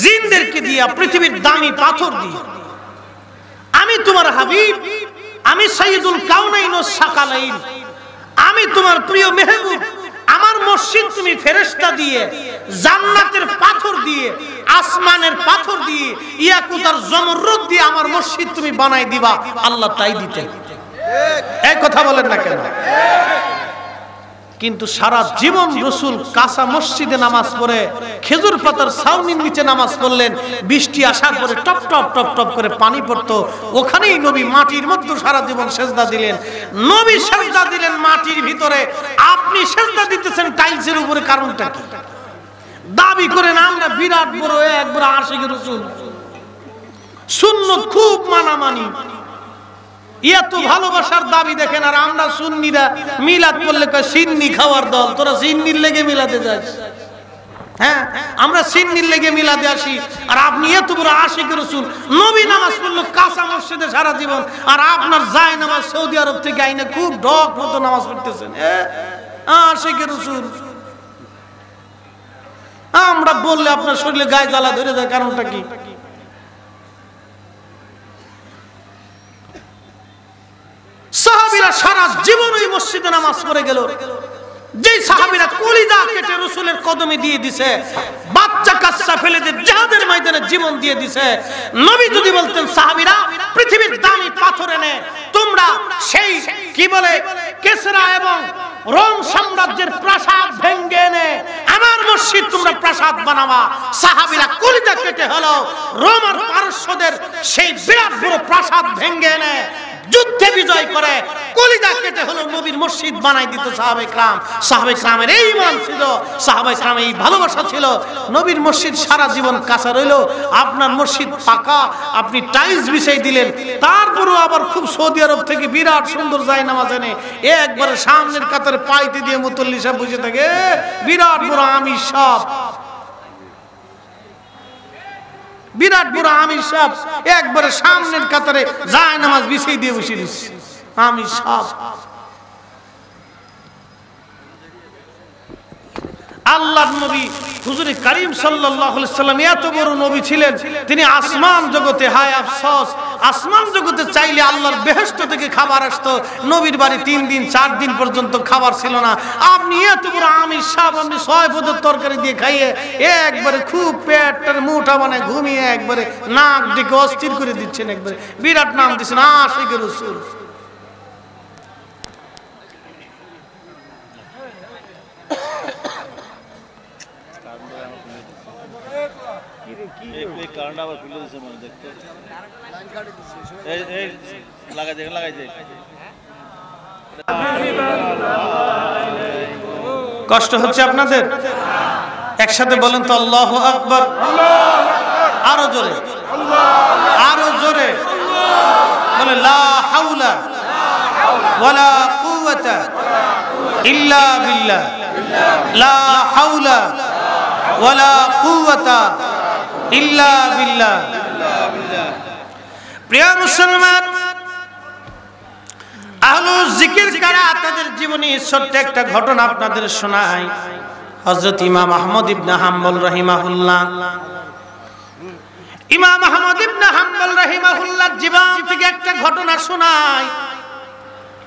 জিনদেরকে দিয়া, পৃথিবীর দামি পাথর দিয়ে, আমি তোমার হাবিব, আমি সাইয়্যিদুল কাউনাইন ওয়াস সাকালাইন, আমি তোমার প্রিয় মেহবুব, আমার মসজিদ তুমি ফেরেশতা দিয়ে, জান্নাতের পাথর দিয়ে, আসমানের পাথর দিয়ে, ইয়াকুত আর জমরুদ দিয়ে আমার মসজিদ তুমি বানাই দিবা। আল্লাহ তাই দিতেন। এই কথা বলেন না কেন? কিন্তু সারা জীবন রাসূল কাঁচা মসজিদে নামাজ পড়ে, খেজুর পাতার ছাউনির নিচে নামাজ পড়লেন। বৃষ্টি আসার পরে টপ টপ টপ টপ করে পানি পড়তো, ওখানেই নবী মাটির মধ্যে সারা জীবন সেজদা দিলেন। নবী সেজদা দিলেন মাটির ভিতরে, আপনি সেজদা দিতেছেন টাইলসের উপরে। কারণটা কি? দাবি করেন আমরা বিরাট বড় একবার আশিক রাসূল, সুন্নত খুব মানামানি, এত ভালোবাসার দাবি দেখেন। আর আমরা সুন্নিরা মিলাদ করলে কয় সিন্নি খাওয়ার দল, তোরা সিন্নির লেগে মিলাদে যাস। হ্যাঁ, আমরা সিন্নির লেগে মিলাদে আসি, আর আপনি এত বড় আশিক রাসূল, নবী নামাজ পড়লো কাঁচা মসজিদে সারা জীবন, আর আপনার যায় নামাজ সৌদি আরব থেকে আইনে খুব ঢক মতো নামাজ পড়তেছেন। আশিক রাসূল আমরা বললে আপনার শরীরে গায়ে জ্বালা ধরে যায়। কারণটা কি? সাহাবীরা সারা জীবন ওই মসজিদে নামাজ পড়ে গেল। যে সাহাবীরা কলিজা কেটে রাসূলের কদমে দিয়ে দিছে, বাচ্চা কাচ্চা ফেলে দিয়ে জিহাদের ময়দানে জীবন দিয়ে দিছে, নবী যদি বলতেন সাহাবীরা পৃথিবীর দামি পাথর এনে তোমরা সেই কি বলে কিসরা এবং রোম সাম্রাজ্যের প্রাসাদ ভেঙে এনে আমার মসজিদ তোমরা প্রাসাদ বানাবা, সাহাবীরা কলিজা কেটে হলো রোম আর পারস্যদের সেই বিরাট বড় প্রাসাদ ভেঙে এনে যুদ্ধে বিজয় করে কলিজা কেটে হলো নবীর মসজিদ বানাই দিত সাহাবায়ে کرام। সাহাবায়ে کرامের এই ঈমান ছিল, সাহাবায়ে کرام এই ভালোবাসা ছিল। নবীর মসজিদ সারা জীবন কাঁচা রইল, আপনার মসজিদ পাকা, আপনি টাইলস বিছাই দিলেন, তারপরও আবার খুব সৌদি আরব থেকে বিরাট সুন্দর যায় নামাজ এনে একবারে সামনের কাতারে পাইতে দিয়ে মুতল্লি সাহেব বসে থাকে, বিরাট বড় আমির সাহেব, বিরাট বড় আমির সাহেব একবারে সামনের কাতারে যায় নামাজ বিছাই দিয়ে বসে দিচ্ছে আমির সাহেব। আল্লাহর নবী হুজুরে কারীম সাল্লাল্লাহু আলাইহি সাল্লাম এত বড় নবী ছিলেন, তিনি আসমান জগতে, হায় আফসোস, আসমান জগতে চাইলে আল্লাহর বেহেশত থেকে খাবার আসতো, নবীর বাড়ি 3 দিন 4 দিন পর্যন্ত খাবার ছিল না। আপনি এত বড় আমির সাহেব, আপনি 6 পদের তরকারি দিয়ে খাইয়ে একবারে খুব পেটটার মুঠা বানায় ঘুমিয়ে একবারে নাক ডেকে অস্থির করে দিচ্ছেন, একবারে বিরাট নাম দিচ্ছেন আশিকে রাসূল। কষ্ট হচ্ছে আপনাদের? একসাথে বলেন তো আল্লাহু আকবার, আরো জোরে, আরো জোরে বলে লা হাওলা ওয়ালা কুওয়াতা ইল্লা বিল্লাহ, লা হাওলা ওয়ালা কুওয়াতা ইল্লা বিল্লাহ। প্রিয় মুসলমান, আহলুল জিকির কারা তাদের জীবনী ছোট্ট একটা ঘটনা আপনাদের শোনাই। হযরত ইমাম আহমদ ইবনে হাম্বল রাহিমাহুল্লাহ, ইমাম আহমদ ইবনে হাম্বল রাহিমাহুল্লাহ জীবন থেকে একটা ঘটনা শোনাই।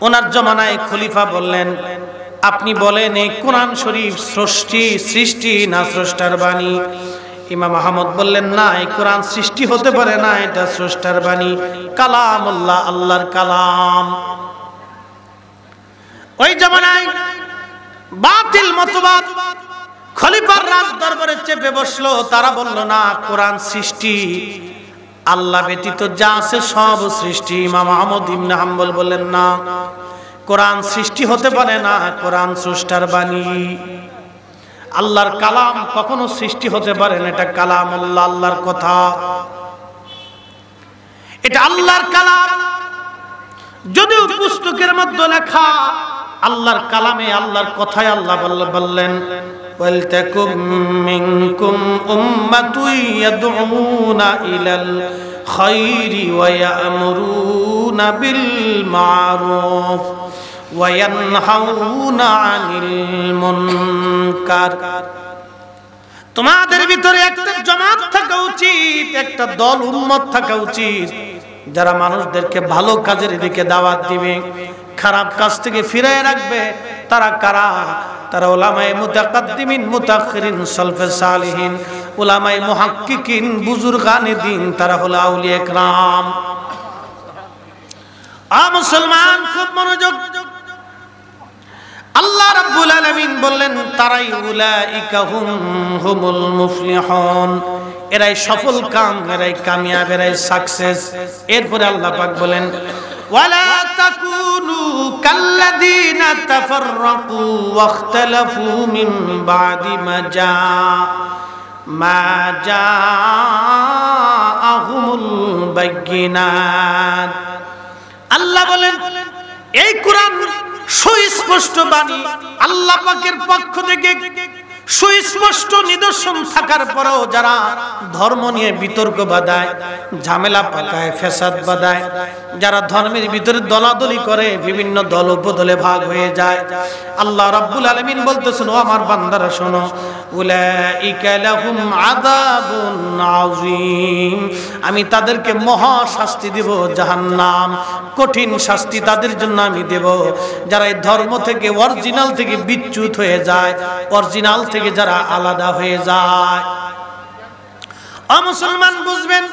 ওনার জমানায় খলিফা বললেন, আপনি বলেন এই কোরআন শরীফ সৃষ্টি না স্রষ্টার বাণী? ইমাম আহমদ বললেন, না, এই কোরআন সৃষ্টি হতে পারে না, এটা স্রষ্টার বাণী, কালামুল্লাহ, আল্লাহর কালাম। ওই জামানায় বাতিল মতবাদ খলিফার রাজ দরবারে চেপে বসলো। তারা বলল, না, কোরআন সৃষ্টি, আল্লাহ ব্যতীত যা আছে সব সৃষ্টি। ইমাম আহমদ ইবনে হাম্বল বললেন, না, কোরআন সৃষ্টি হতে পারে না, কোরআন স্রষ্টার বাণী। আল্লাহর কালাম কখনো সৃষ্টি হতে পারে না, এটা কালামুল্লাহ, আল্লাহর কথা, এটা আল্লাহর কালাম। যদিও পুস্তকের মধ্যে লেখা আল্লাহর কালামে, আল্লাহর কথায় আল্লাহ বললেন, ওয়ালতাকুম মিনকুম উম্মাতুন ইয়াদউনা ইলাল খায়রি ওয়া ইয়া'মুরুনা বিল মা'রুফ ওয়া ইয়ানহাউনা আনিল মুনকার। তোমাদের ভিতরে একটা জামাত থাকা উচিত, একটা দল উম্মত থাকা উচিত, যারা মানুষদেরকে ভালো কাজের দিকে দাওয়াত দিবে, খারাপ কাজ থেকে ফিরিয়ে রাখবে। তারা কারা? তারা উলামায়ে মুতাকাদ্দিমিন, মুতাআখিরিন, সালফে সালিহিন, উলামায়ে মুহাক্কিকিন, বুজুর্গানে দ্বীন, তারা হলো আউলিয়া ইকরাম। মুসলমান খুব মনোযোগ। আল্লাহ রাব্বুল আলামিন বললেন, তারাই উলাইকা হুমুল মুফলিহুন, এরাই সফল কাম, এরাই কামিয়াব, এরাই সাকসেস। এরপরে আল্লাহ পাক বলেন, ওয়ালা তাকুনু কাল্লাযীনা তাফাররাকু ওয়াখতালাফু মিন বাদি মা জাআহুমুল বায়িনাত। আল্লাহ বলেন, এই কোরআন সুস্পষ্ট বাণী, আল্লাহ পাকের পক্ষ থেকে সুস্পষ্ট নিদর্শন থাকার পরেও যারা ধর্ম নিয়ে বিতর্ক বাঁধায়, ঝামেলা পাকায়, ফেসাদ বাঁধায়, যারা ধর্মের ভিতরে দলাদলি করে, বিভিন্ন দল উপদলে ভাগ হয়ে যায়, আল্লাহ রাব্বুল আলামিন বলতেছেন, ও আমার বান্দারা শোনো, উলাইকা লাহুম আযাবুন আযীম, আমি তাদেরকে মহা শাস্তি দেব, জাহান্নাম, কঠিন শাস্তি তাদের জন্য আমি দেব। যারা এই ধর্ম থেকে, অরিজিনাল থেকে বিচ্যুত হয়ে যায়, অরিজিনাল থেকে যারা আলাদা হয়ে যায়। মুসলমান বুঝবেন,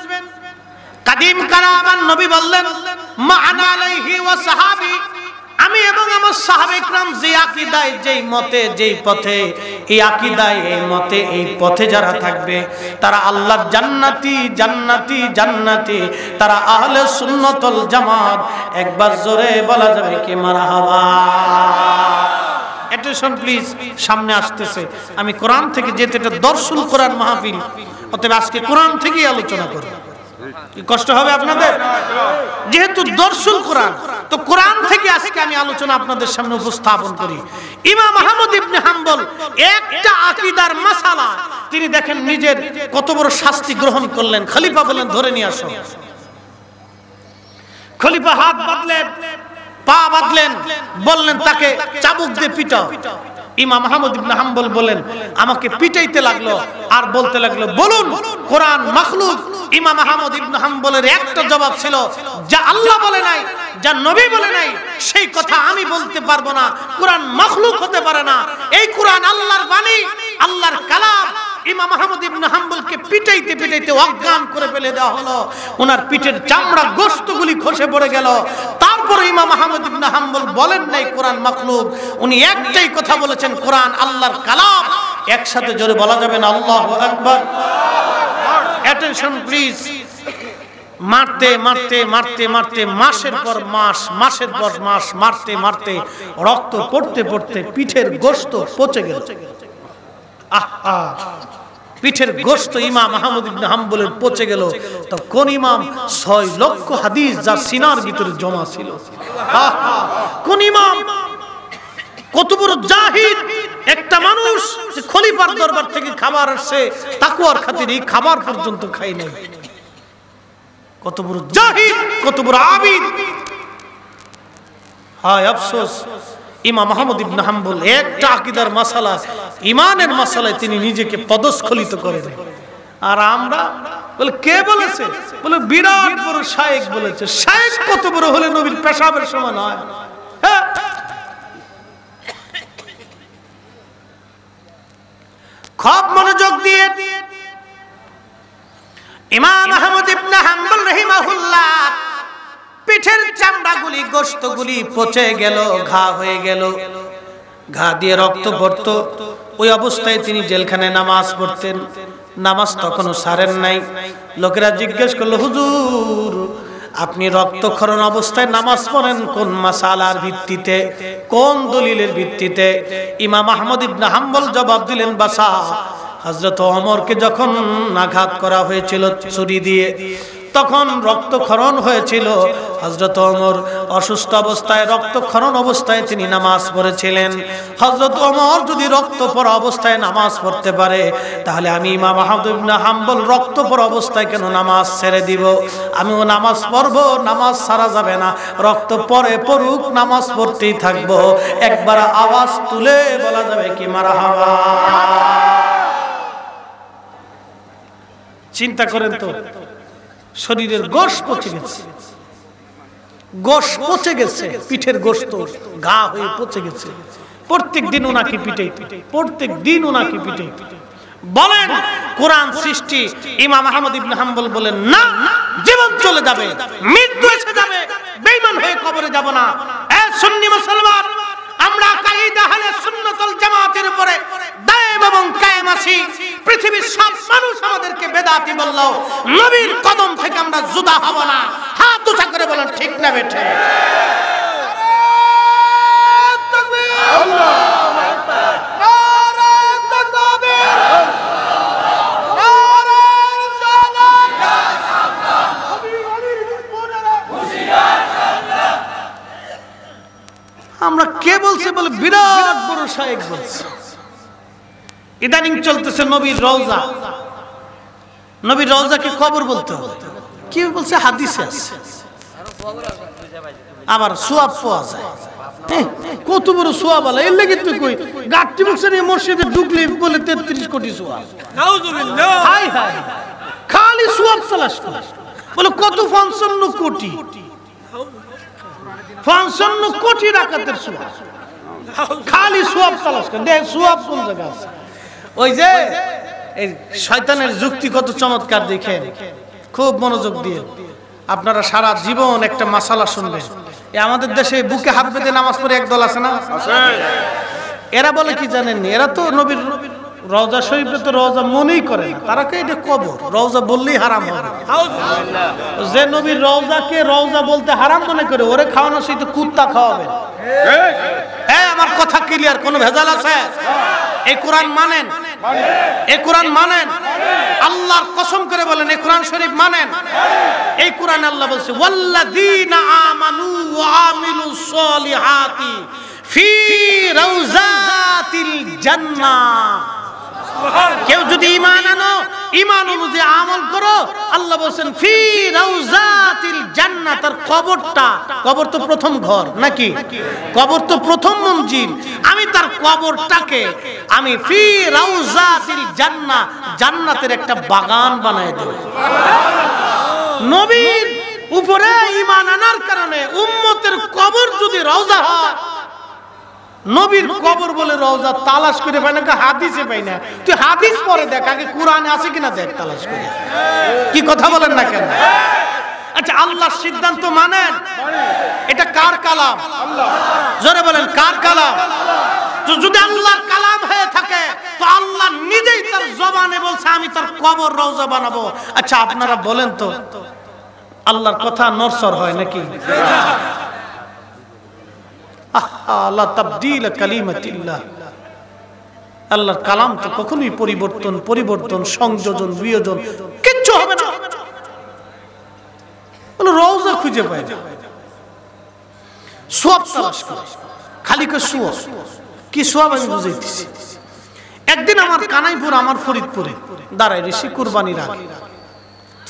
কাদিম কারা আমার নবী বললেন, মা আনা আলাইহি ওয়া সাহাবী, আমি এবং আমার সাহাবায়ে কেরাম যে আকীদায়, যেই মতে, যেই পথে, এই আকীদায়, এই মতে, এই পথে যারা থাকবে তারা আল্লাহর জান্নাতি, জান্নাতি, জান্নাতি, তারা আহলে সুন্নাত ওয়াল জামাত। একবার জোরে বলা যাবে কি মারহাবা? অ্যাটেনশন প্লিজ, সামনে আসতেছে, আমি কোরআন থেকে যেতে, এটা দর্শুল কোরআন মাহফিল, অতএব আজকে কোরআন থেকেই আলোচনা করব। কি কষ্ট হবে আপনাদের? যেহেতু দর্শুল কোরআন, তো কোরআন থেকে আজকে আমি আলোচনা আপনাদের সামনে উপস্থাপন করি। ইমাম আহমদ ইবনে হাম্বল একটা আকীদার মাসালা তিনি দেখেন নিজের কত বড় শাস্তি গ্রহণ করলেন। খলিফা বললেন ধরে নিয়ে আসো। খলিফা হাত বাঁধলেন, পা বাঁধলেন, বললেন তাকে চাবুক দিয়ে পিটাও। ইমাম আহমদ ইবনে হাম্বল বলেন আমাকে পিটাইতে লাগলো আর বলতে লাগলো বলুন কোরআন মাখলুক। ইমাম আহমদ ইবনে হাম্বলের একটা জবাব ছিল, যা আল্লাহ বলে নাই, যা নবী বলে নাই, সেই কথা আমি বলতে পারবো না। কোরআন মাখলুক হতে পারে না, এই কোরআন আল্লাহর বাণী, আল্লাহর কালাম। ইমাম আহমদ ইবনে হাম্বলকে পিটাইতে পিটাইতে অজ্ঞান করে ফেলে দেওয়া হলো। ওনার পিঠের চামড়া গোশতগুলি খসে পড়ে গেল। তারপরে ইমাম আহমদ ইবনে হাম্বল বলেন নাই কোরআন মাখলুক, উনি একটাই কথা বলেছেন কোরআন আল্লাহর কালাম। একসাথে জোরে বলা যাবে না আল্লাহু আকবার? Attention please. মারতে মারতে মারতে মারতে মাসের পর মাস, মাসের পর মাস মারতে মারতে রক্ত পড়তে পড়তে পিঠের গোশত পচে গেল। আহা, পিঠের গোশত ইমাম আহমদ ইবনে হাম্বলের পচে গেল। তো কোন ইমাম 6 লক্ষ হাদিস যা সিনার ভিতরে জমা ছিল, আহা, কোন ইমাম, কত বড় জাহিদ একটা মানুষ, খলিফার দরবার থেকে খাবার আসছে, তাকওয়ার খাতিরে এই খাবার পর্যন্ত খাই নাই। কত বড় জাহিদ, কত বড় আবিদ। হায় আফসোস, ইমাম আহমদ ইবনে হাম্বল একটা আকীদার মাসালা, ঈমানের মাসালায় তিনি নিজেকে পদস্খলিত করেন। আর আমরা বলে কে বলেছে? বলে বিরাট বড় শায়েখ বলেছে। শায়েখ কত বড় হলে নবীর পেশাবের সমান হয়? হ্যাঁ, খুব মনোযোগ দিয়ে ইমাম আহমদ ইবনে হাম্বল রাহিমাহুল্লাহ পিঠের চামড়াগুলি, গোশতগুলি পচে গেল, ঘা হয়ে গেল, ঘা দিয়ে রক্ত পড়তো। ওই অবস্থায় তিনি জেলখানায় নামাজ পড়তেন। নামাজ তখনও সারেন নাই। লোকেরা জিজ্ঞেস করলো, হুজুর আপনি রক্তক্ষরণ অবস্থায় নামাজ পড়েন কোন মাসালার ভিত্তিতে, কোন দলিলের ভিত্তিতে? ইমাম আহমদ ইবনে হাম্বল জবাব দিলেন, বাসা হযরত ওমরকে যখন আঘাত করা হয়েছিল ছুরি দিয়ে, তখন রক্তক্ষরণ হয়েছিল। হযরত ওমর অসুস্থ অবস্থায়, রক্তক্ষরণ অবস্থায় তিনি নামাজ পড়েছিলেন। হযরত ওমর যদি রক্ত পড়া অবস্থায় নামাজ পড়তে পারে, তাহলে আমি ইমাম আহমদ ইবনে হাম্বল রক্ত পড়া অবস্থায় কেন নামাজ ছেড়ে দিব? আমিও নামাজ পড়বো, নামাজ ছাড়া যাবে না, রক্ত পড়ে পড়ুক, নামাজ পড়তেই থাকবো। একবার আওয়াজ তুলে বলা যাবে কি মারহাবা? চিন্তা করেন তো, শরীরের গোশ পচে গেছে, গোশ পচে গেছে, পিঠের গোশত ঘা হয়ে পচে গেছে। প্রত্যেক দিন ওনাকে পিটাই, প্রত্যেক দিন ওনাকে পিটাই। বলেন কোরআন সৃষ্টি। ইমাম আহমদ ইবনে হাম্বল বলেন না, জীবন চলে যাবে, মৃত্যু এসে যাবে, বেঈমান হয়ে কবরে যাব না। এ সুন্নি মুসলমান, আমরা কায়দা আহলে সুন্নাত ওয়াল জামাতের উপরে দায়েম এবং কায়েম আছি। পৃথিবীর সব মানুষ আমাদেরকে বেদাতি বলল, নবীর কদম থেকে আমরা জুদা হব না। হাত উঁচা করে বলেন ঠিক না বেঠে? আল্লাহু আকবার, নারে তাকবীর, নারে সালাত, ইয়া আল্লাহ, হাবিব আলীর মুনারা, হুশিয়ার আল্লাহ। আমরা কে বলছে? বলে বিরাট বড় শায়েখ বলছে। ইদানিং চলতেছে নবীর রওজা। নবীর রওজাকে কবর বলতে হবে। কি বলছে? হাদিসে আছে। আবার সোয়াব পাওয়া যায়। কত বড় সোয়াব আলা! এর লাগি তুই কই গাট্টি বক্সের এই মসজিদে ঢুকলে বলে 33 কোটি সোয়াব। নাউজুবিল্লাহ! হাই হাই, খালি সোয়াব সালাস করে। বলে কত? 55 কোটি। 55 কোটি রাকাতের সোয়াব, খালি সোয়াব সালাস করে। দেখ সোয়াব কোন জায়গা আছে? ওই যে এই শয়তানের যুক্তি কত চমৎকার দেখেন, খুব মনোযোগ দিয়ে। আপনারা সারা জীবন একটা মাসালা শুনবেন। আমাদের দেশে বুকে হাত বেঁধে নামাজ পড়ে একদল আছে না, এরা বলে কি জানেন, এরা তো নবীর রওজা শরীফে তো রওজা মনেই করে না, তারা কে এটা কবর, রওজা বললেই হারাম হবে। যে নবীর রওজাকে রওজা বলতে হারাম মনে করে ওরে খাওয়ানো সেই তো কুত্তা খাওয়াবেন। হ্যাঁ, আমার কথা ক্লিয়ার, কোনো ভেজাল আছে? এই কোরআন মানেন, এই কোরআন মানেন, আল্লাহর কসম করে বলেন এই কোরআন শরীফ মানেন। এই কোরআন আল্লাহ বলছে ওয়াল্লাযীনা আমানু ওয়া আমিলুস সলিহাতি ফি রাউজাতিল জান্নাহ। কেউ যদি ঈমান আনো, ঈমান অনুযায়ী আমল করো, আল্লাহ বলেন ফি রাউজাতিল জান্নাহ। তার কবরটা, কবর তো প্রথম ঘর নাকি, কবর তো প্রথম মঞ্জিল, আমি তার কবরটাকে আমি ফি রাউজাতিল জান্নাহ, জান্নাতের একটা বাগান বানায় দেব। নবীর উপরে ঈমান আনার কারণে উম্মতের কবর যদি রওজা হয়, নবীর কবর বলে রওজা তালাশ করে পাই না, হাদিসে পাই না। তুই হাদিস পরে দেখ, আগে কোরআনে আছে কিনা দেখ তালাশ করে। কি কথা বলেন না কেন? আচ্ছা, আল্লাহর সিদ্ধান্ত মানেন? এটা কার কালাম? জোরে বলেন, কার কালাম? তো যদি আল্লাহর কালাম হয়ে থাকে তো আল্লাহ নিজেই তার জবানে বলছে আমি তার কবর রওজা বানাবো। আচ্ছা, আপনারা বলেন তো আল্লাহর কথা নরসর হয় নাকি? আল্লাহর কালাম তো কখনোই পরিবর্তন সংযোজন বিয়োজন কিচ্ছু হবে না। রওজা খুঁজে পায় না, সওয়াব তালাশ করে, খালি করে সওয়াব। কি সওয়াব আমি বুঝাইতেছি। একদিন আমার কানাইপুর, আমার ফরিদপুরে দাঁড়ায় ঋষি কুরবানির আগে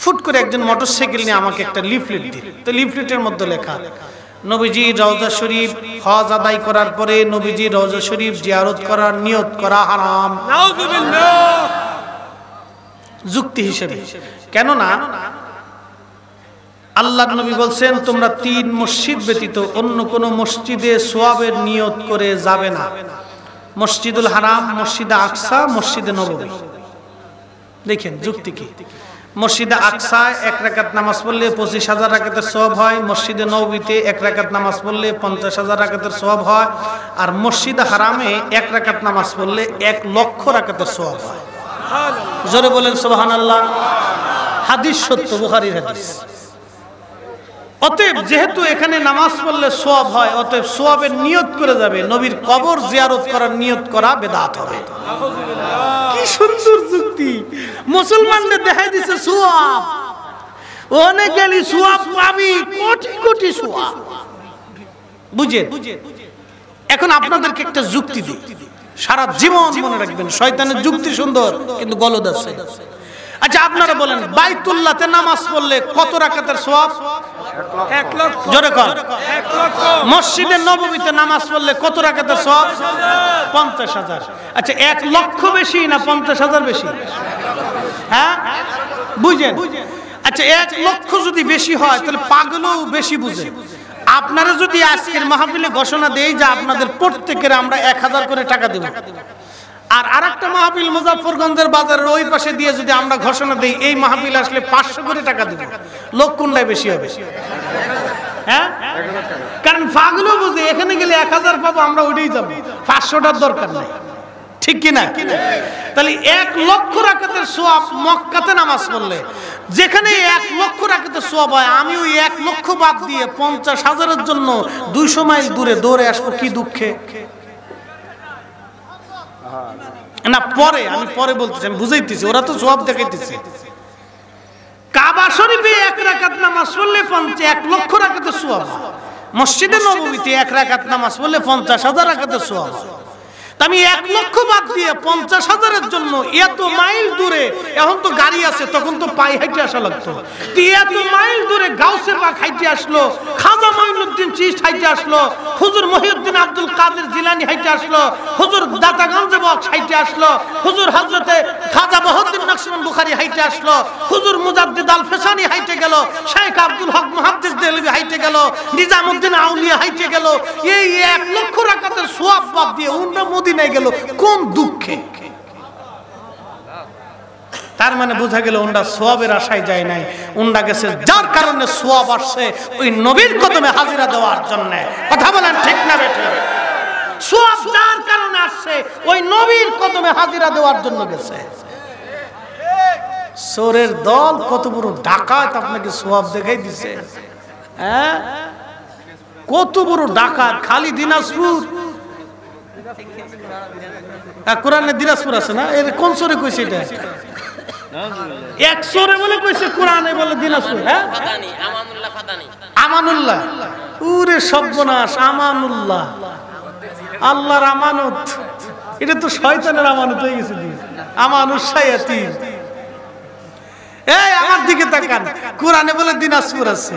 ফুট করে একজন মোটরসাইকেল নিয়ে আমাকে একটা লিফলেট দিল। তো লিফলেটের মধ্যে লেখা নবীজি রওজা শরীফ হজ আদায় করার পরে নবীজি রওজা শরীফ জিয়ারত করার নিয়ত করা হারাম। নাউযুবিল্লাহ। যুক্তি হিসেবে, কেননা আল্লাহর নবী বলছেন তোমরা 3 মসজিদ ব্যতীত অন্য কোন মসজিদে সওয়াবের নিয়ত করে যাবে না। মসজিদুল হারাম, মসজিদে আকসা, মসজিদে নববী। দেখেন যুক্তি কি। মসজিদে আকসায় 1 রাকাত নামাজ পড়লে 25,000 রাকাতের সওয়াব হয়, মসজিদে নববীতে 1 রাকাত নামাজ পড়লে 50,000 রাকাতের সওয়াব হয়, আর মসজিদে হারামে 1 রাকাত নামাজ পড়লে 1 লক্ষ রাকাতের সওয়াব হয়। জোরে বলেন সুবহানাল্লাহ। হাদিস সত্য, বুখারীর হাদিস। অতএব যেহেতু এখানে নামাজ পড়লে সওয়াব হয়, অতএব সওয়াবের নিয়ত করে যাবে। নবীর কবর জিয়ারত করার নিয়ত করা বিদআত হবে। কি সুন্দর যুক্তি! মুসলমানদের দেখাই দিছে সওয়াব, ওনে গেলি সওয়াব পাবি, কোটি কোটি সওয়াব। বুঝেন? এখন আপনাদেরকে একটা যুক্তি দিই, সারা জীবন মনে রাখবেন। শয়তানের যুক্তি সুন্দর কিন্তু গলদ আছে। আচ্ছা, আপনারা বলেন বাইতুল্লাহতে নামাজ পড়লে কত রাকাতের সওয়াব? 1 লক্ষ। জোরে কর। 1 লক্ষ। মসজিদে নববীতে নামাজ পড়লে কত রাকাতের সওয়াব? 50,000। আচ্ছা, 1 লক্ষ বেশি না 50,000 বেশি? হ্যাঁ, বুঝেন? আচ্ছা, 1 লক্ষ যদি বেশি হয় তাহলে পাগলও বেশি বুঝে। আপনারা যদি আজকের মাহফিলে ঘোষণা দেই যে আপনাদের প্রত্যেকের আমরা 1000 করে টাকা দেব, আর আরেকটা মাহফিল মুজাফফরগঞ্জের বাজারের ওই পাশে দিয়ে যদি আমরা ঘোষণা দেই এই মাহফিল আসলে 500 করে টাকা দেব, লোক কোনটাই বেশি হবে? হ্যাঁ, কারণ পাগলও বুঝে এখানে গেলে 1000 পাবো, আমরা ওইটাই যাবো, 500টার দরকার নেই। ঠিক কিনা? তাহলে 1 লক্ষ রাকাতের সওয়াব মক্কাতে নামাজ পড়লে, যেখানে 1 লক্ষ রাকাতের সওয়াব হয়, আমি ওই 1 লক্ষ বাদ দিয়ে 50,000-এর জন্য 200 মাইল দূরে দৌড়ে আসবো, কি দুঃখে। না, পরে আমি পরে বলতেছি, আমি বুঝাইতেছি, ওরা তো সওয়াব দেখাইতেছে। কাবা শরীফে 1 রাকাত নামাজ পড়লে 1 লক্ষ রাকাতের সওয়াব, মসজিদে নববীতে 1 রাকাত নামাজ পড়লে 50,000 রাকাতের সওয়াব। আমি 1 লক্ষ বাদ দিয়ে 50,000-এর জন্য এত মাইল দূরে, এখন তো গাড়ি আছে, তখন তো পায়ে হাঁটে আসা লাগতো, এত মাইল দূরে গাউসে পাক হাঁটে আসলো, খাজা মাইনুদ্দিন চিশতি হাঁটে আসলো, হুজুর মহিউদ্দিন আব্দুল কাদের জিলানী হাঁটে আসলো, হুজুর দাতাগঞ্জে বক্স হাঁটে আসলো, হুজুর হযরতে খাজা বহুদ্দিন নকশবন্দ বুখারী হাঁটে আসলো, হুজুর মুজাদ্দিদ আল ফেসানি হাঁটে গেল, শেখ আব্দুল হক মুহাদ্দিস দেহলভী হাঁটে গেল, নিজামউদ্দিন আউলিয়া হাঁটে গেল। এই 1 লক্ষ রাকাতের সওয়াব বাদ দিয়ে উন্না মদিনায় গেল, কোন দুঃখে! তার মানে বোঝা গেল ওনরা সোয়াবের আশায় যায় নাই, ওনরা গেছে যার কারণে সোয়াব আসছে ওই নবীর কদমে হাজিরা দেওয়ার জন্য। কথা বলেন ঠিক না বেঠিক? সোয়াব যার কারণে আসছে ওই নবীর কদমে হাজিরা দেওয়ার জন্য গেছে। চোরের দল কত বড় ডাকাত আপনাকে সোয়াব দেখাই দিছে। হ্যাঁ, কত বড় ডাকাত! খালি দিনাজপুর, কোরআনে দিনাজপুর আছে না? এর কোন চোরে কইছে এটা? এক চোরে বলে কইছে কোরআনে বলে দিনাজপুর। হ্যাঁ, আমানুল্লাহ। ওরে সর্বনাশ! আমানুল্লাহ, আল্লাহর আমানত। এটা তো শয়তানের আমানত হয়ে গেছে। আমানুস শায়াতিন। এই আমার দিকে তাকান, কোরআনে বলে দিনাজপুর আছে।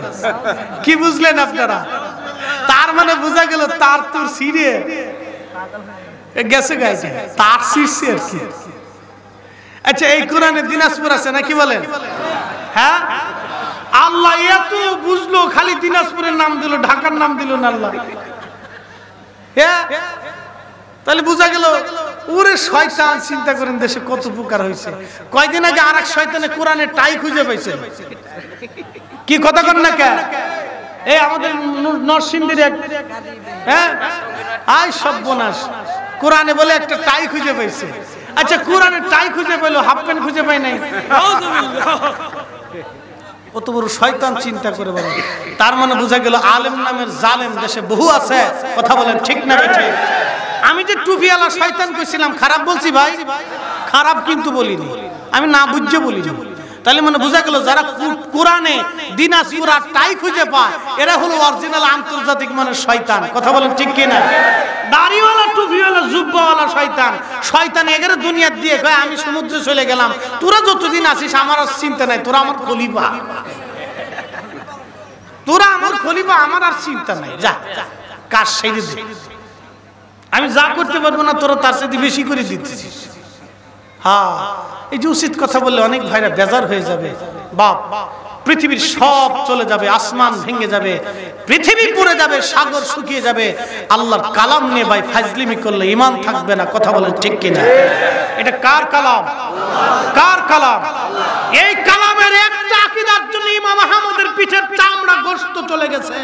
কি বুঝলেন আপনারা? তার মানে বোঝা গেল তার তোর সিরে গেছে গেছে, তার শীর্ষে আর কি। আচ্ছা, এই কোরআনে দিনাজপুর আছে নাকি বলেন? হ্যাঁ, আল্লাহ এত বুঝলো, খালি দিনাজপুরের নাম দিল, ঢাকার নাম দিল না আল্লাহ। হ্যাঁ, তাহলে বোঝা গেল ওরে শয়তান। চিন্তা করেন দেশে কত উপকার হয়েছে। কয়দিন আগে আরেক শয়তানে কোরআনের টাই খুঁজে পাইছে। কি কথা কন না কেন? এই আমাদের নরসিংদীর এক, হ্যাঁ, আই সর্বনাশ, কোরআনে বলে একটা টাই খুঁজে পাইছে। আচ্ছা, কোরআনের টাই খুঁজে পাইলো, হাফ প্যান্ট খুঁজে পাই নাই। কত বড় শয়তান! চিন্তা করে বলেন। তার মানে বোঝা গেল আলেম নামের জালেম দেশে বহু আছে। কথা বলেন ঠিক না বেঠিক? আমি যে টুপিওয়ালা শয়তান কইছিলাম, খারাপ বলছি ভাই? খারাপ কিন্তু বলিনি, আমি না বুঝে বলিনি। তাহলে মানে বোঝা গেল যারা কোরআনে দিনাজপুর আর টাই খুঁজে পায় এরা হলো অরিজিনাল আন্তর্জাতিক মানের শয়তান। কথা বলেন ঠিক কিনা? দাড়িওয়ালা, টুপিওয়ালা, জুব্বাওয়ালা শয়তান। শয়তান এগেরে দুনিয়া দিয়ে কয় আমি সমুদ্রে চলে গেলাম, তোরা যতদিন আসিস আমার আর চিন্তা নাই, তোরা আমার খলিফা, তোরা আমার খলিফা, আমার আর চিন্তা নাই, যা কাজ সেরে দে, আমি যা করতে পারবো না তোরা তার সাথে বেশি করে দিতেছিস। হ্যাঁ, এই যে উচিত কথা বললে অনেক ভাইরা বেজার হয়ে যাবে। বাপ, পৃথিবীর সব চলে যাবে, আসমান ভেঙে যাবে, পৃথিবী পুড়ে যাবে, সাগর শুকিয়ে যাবে, আল্লাহর কালাম নিয়ে ভাই ফাজলিমি করলে ঈমান থাকবে না। কথা বলেন ঠিক কিনা? এটা কার কালাম? কার কালাম? এই কালামের একটা আকীদার জন্য ইমাম আহমদের পিঠের চামড়া গোশত চলে গেছে,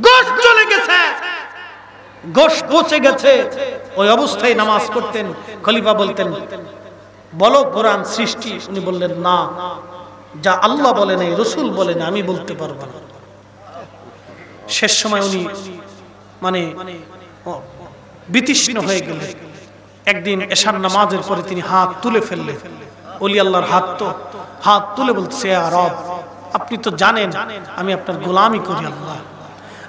গোশত চলে গেছে, গোশত পচে গেছে। ওই অবস্থায় নামাজ পড়তেন। খলিফা বলতেন বলো কোরআন সৃষ্টি? উনি বললেন না, যা আল্লাহ বলে নাই, রসুল বলে না, আমি বলতে পারবো না। শেষ সময় উনি মানে বিতৃষ্ণ হয়ে গেলেন। একদিন এশার নামাজের পরে তিনি হাত তুলে ফেললেন। ওলি আল্লাহর হাত তুলে বলছে, রব, আপনি তো জানেন আমি আপনার গোলামি করি।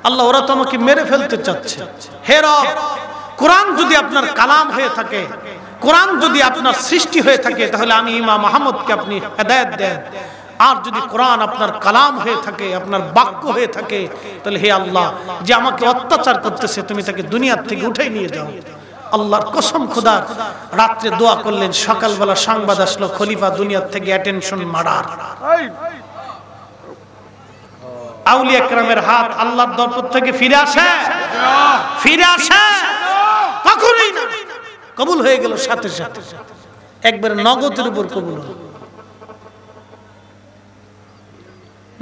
আল্লাহ, ওরা তো আমাকে মেরে ফেলতে চাচ্ছে। হে রব, কোরআন যদি আপনার কালাম হয়ে থাকে, কোরআন যদি আপনার সৃষ্টি হয়ে থাকে, তাহলে আমি ইমাম আহমদকে আপনি হেদায়েত দেন। আর যদি কোরআন আপনার কালাম হয়ে থাকে, আপনার বাক্য হয়ে থাকে, তাহলে হে আল্লাহ, যে আমাকে অত্যাচার করতেছে তুমি তাকে দুনিয়ার থেকে উঠে নিয়ে যাও। আল্লাহর কসম খোদার, রাত্রে দোয়া করলেন, সকালবেলা সংবাদ আসলো খলিফা দুনিয়ার থেকে অ্যাটেনশন মার্ডার। আউলিয়া কেরামের হাত আল্লাহর দরবার থেকে ফিরে আসে, ফিরে আসে কখনোই না, কবুল হয়ে গেল সাথে সাথে, একবার নগদের উপর কবুল হলো।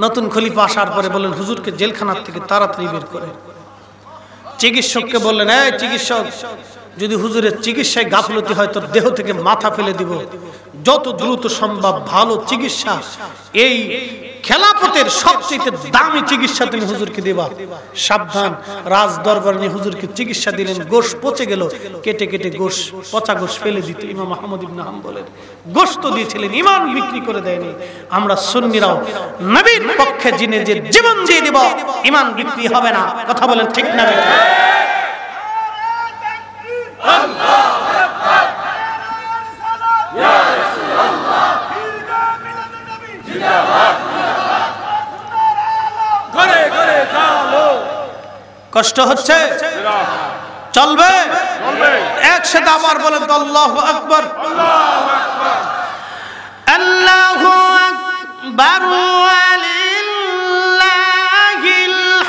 নতুন খলিফা আসার পরে বললেন হুজুরকে জেলখানার থেকে তাড়াতাড়ি বের করে। চিকিৎসককে বললেন, এই চিকিৎসক, যদি হুজুরের চিকিৎসায় গাফলতি হয় তোর দেহ থেকে মাথা ফেলে দিব, যত দ্রুত সম্ভব ভালো চিকিৎসা, এই খেলাফতের সবচেয়ে দামি চিকিৎসা তুমি হুজুরকে দিবা, সাবধান। রাজ দরবার নিয়ে হুজুরকে চিকিৎসা দিলেন। গোশ পচে গেল, কেটে কেটে গোশ, পচা গোশ ফেলে দিত। ইমাম আহমদ ইবনে হাম্বলের গোশত দিয়েছিলেন, ঈমান বিক্রি করে দেয়নি। আমরা সুন্নিরাও নবীর পক্ষে জিনে যে জীবন দিয়ে দিব, ঈমান বিক্রি হবে না। কথা বলেন ঠিক না? কষ্ট হচ্ছে, চলবে, একসাথে আবার বলেন তো আল্লাহু আকবার, আল্লাহু আকবার, ওয়ালিল্লাহিল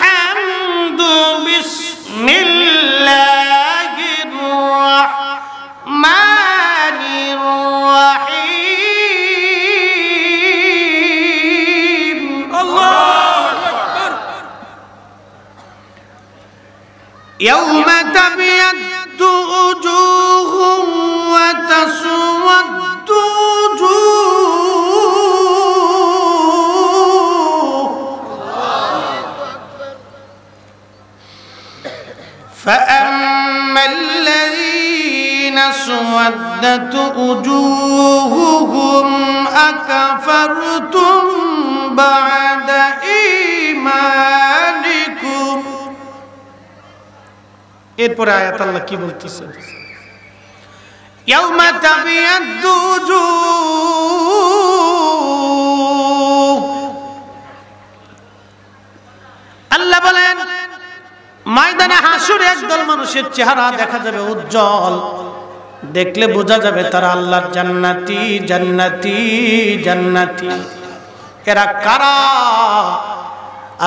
হামদু, বিসমিল্লাহির রাহমানির রাহিম। ইয়াউমা তাবিয়াদ্দু উজুহুম ওয়া তাসওয়াদ্দু فأما الذين اسودت وجوههم أكفرتم بعد إيمانكم এরপরে আয়াত আল্লাহ কি বলতেছে ইয়াউমা তাবিয়াদ্দু উজুহ আল্লাহ বলেন ময়দানে হাসরে একদল মানুষের চেহারা দেখা যাবে উজ্জ্বল দেখলে বোঝা যাবে তারা আল্লাহর জান্নাতি জান্নাতি জান্নাতি এরা কারা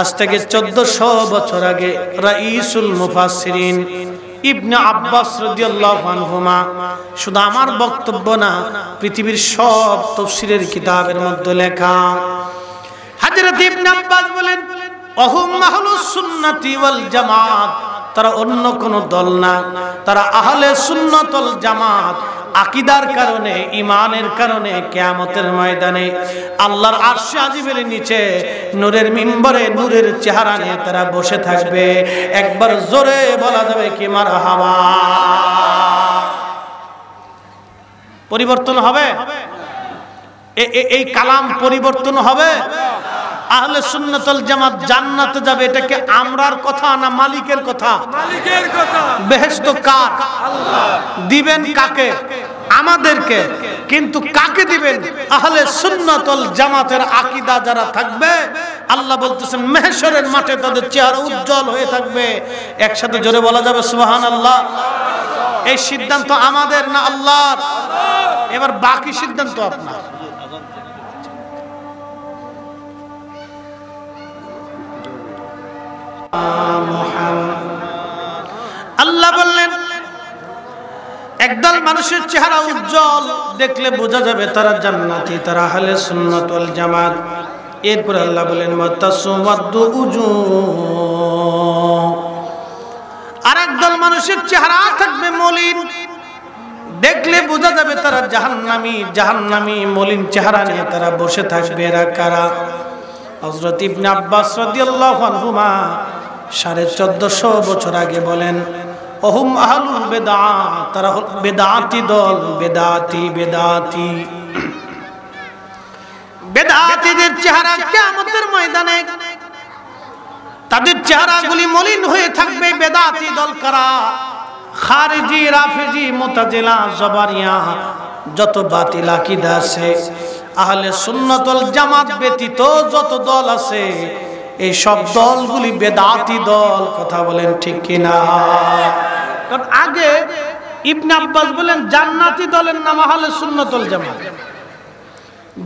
আজ থেকে 1400 বছর আগে রাইসুল মুফাসসিরিন ইবনে আব্বাস রাদিয়াল্লাহু আনহুমা শুধু আমার বক্তব্য না পৃথিবীর সব তাফসীরের কিতাবের মধ্যে লেখা হযরত ইবনে আব্বাস বলেন অহুম আহলুস সুন্নাতি ওয়াল জামাত তারা অন্য কোন দল না তারা আহলে সুন্নাত ওয়াল জামাত আকীদার কারণে ঈমানের কারণে কিয়ামতের ময়দানে আল্লাহর আরশে আজিমের নিচে নূরের মিম্বরে নূরের চেহারা নিয়ে তারা বসে থাকবে একবার জোরে বলা যাবে কি মারহাবা পরিবর্তন হবে এই কালাম পরিবর্তন হবে আহলে সুন্নাত ওয়াল জামাত জান্নাতে যাবে এটা কি আমরার কথা না মালিকের কথা মালিকের কথা বেহেশত কার আল্লাহ দিবেন কাকে আমাদেরকে কিন্তু কাকে দিবেন আহলে সুন্নাত ওয়াল জামাতের আকীদা যারা থাকবে আল্লাহ বলতেছেন মাহশরের মাঠে তাদের চেহারা উজ্জ্বল হয়ে থাকবে একসাথে জোরে বলা যাবে সুবহানাল্লাহ এই সিদ্ধান্ত আমাদের না আল্লাহর এবার বাকি সিদ্ধান্ত আপনার আল্লাহ বললেন একদল মানুষের চেহারা উজ্জ্বল দেখলে বোঝা যাবে তারা জান্নাতি তারা আহলে সুন্নাত ওয়াল জামাত এরপর আল্লাহ বলেন মাতাসওয়াদ্দু উজুহ আর একদল মানুষের চেহারা থাকবে মলিন দেখলে বোঝা যাবে তারা জাহান্নামী জাহান্নামী মলিন চেহারা নিয়ে তারা বসে থাকবে এরা কারা হযরত ইবনে আব্বাস রাদিয়াল্লাহু আনহুমা 1450 বছর আগে বলেন ওহুম আহলুল বিদআত তারা বিদআতি দল বিদআতি বিদআতি বিদআতিদের চেহারা কিয়ামতের ময়দানে তাদের চেহারাগুলি মলিন হয়ে থাকবে বিদআতি দল কারা খারিজি রাফিজি মুতাজিলা জবারিয়া যত বাতিল আকীদা আছে আহলে সুন্নাত ওয়াল জামাত ব্যতীত যত দল আছে এই সব দলগুলি বেদাতি দল কথা বলেন ঠিক কি না কারণ আগে ইবনে আব্বাস বলেন জান্নাতি দলের নাম আহলে সুন্নাত ওয়াল জামাত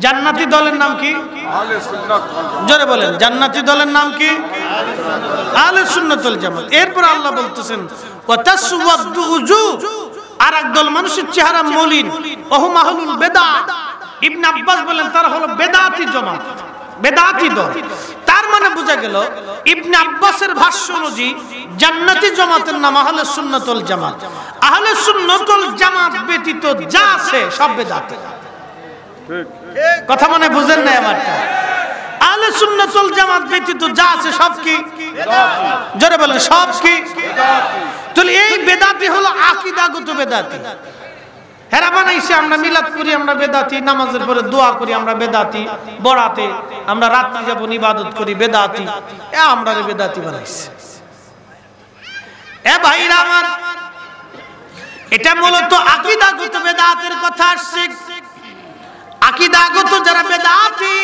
জান্নাতি দলের নাম কি আহলে সুন্নাত জোরে বলেন জান্নাতি দলের নাম কি আহলে সুন্নাত ওয়াল জামাত এরপর আল্লাহ বলতেছেন ওয়া তাসওয়াদ্দু উজুহ আরেক দল মানুষের চেহারা মলিন ওহুম আহলুল বিদআত ইবনে আব্বাস বলেন তারা হলো বেদাতি জামাত বেদাতি দল তার মানে বোঝা গেল ইবনে আব্বাসের ভাষ্য অনুযায়ী জান্নাতি জামাতের নাম আহলে সুন্নাত ওয়াল জামাত আহলে সুন্নাত ওয়াল জামাত ব্যতীত যা আছে সব বেদাতি কথা মানে বুঝেন না আমারটা আহলে সুন্নাত ওয়াল জামাত ব্যতীত যা আছে সব কি বেদাতি জোরে বলেন সব কি বেদাতি তাহলে এই বেদাতি হলো আকীদাগত বেদাতি হেরা বানাইছে আমরা মিলাদ করি আমরা বেদাতি নামাজের পরে দোয়া করি আমরা বেদাতি বড়াতে আমরা রাত্রি যাপন ইবাদত করি বেদাতি আমরা বেদাতি বানাইছে এ ভাইরা আমার এটা মূলত আকীদাগত বেদাতের কথা আসছে আকীদাগত যারা বেদাতি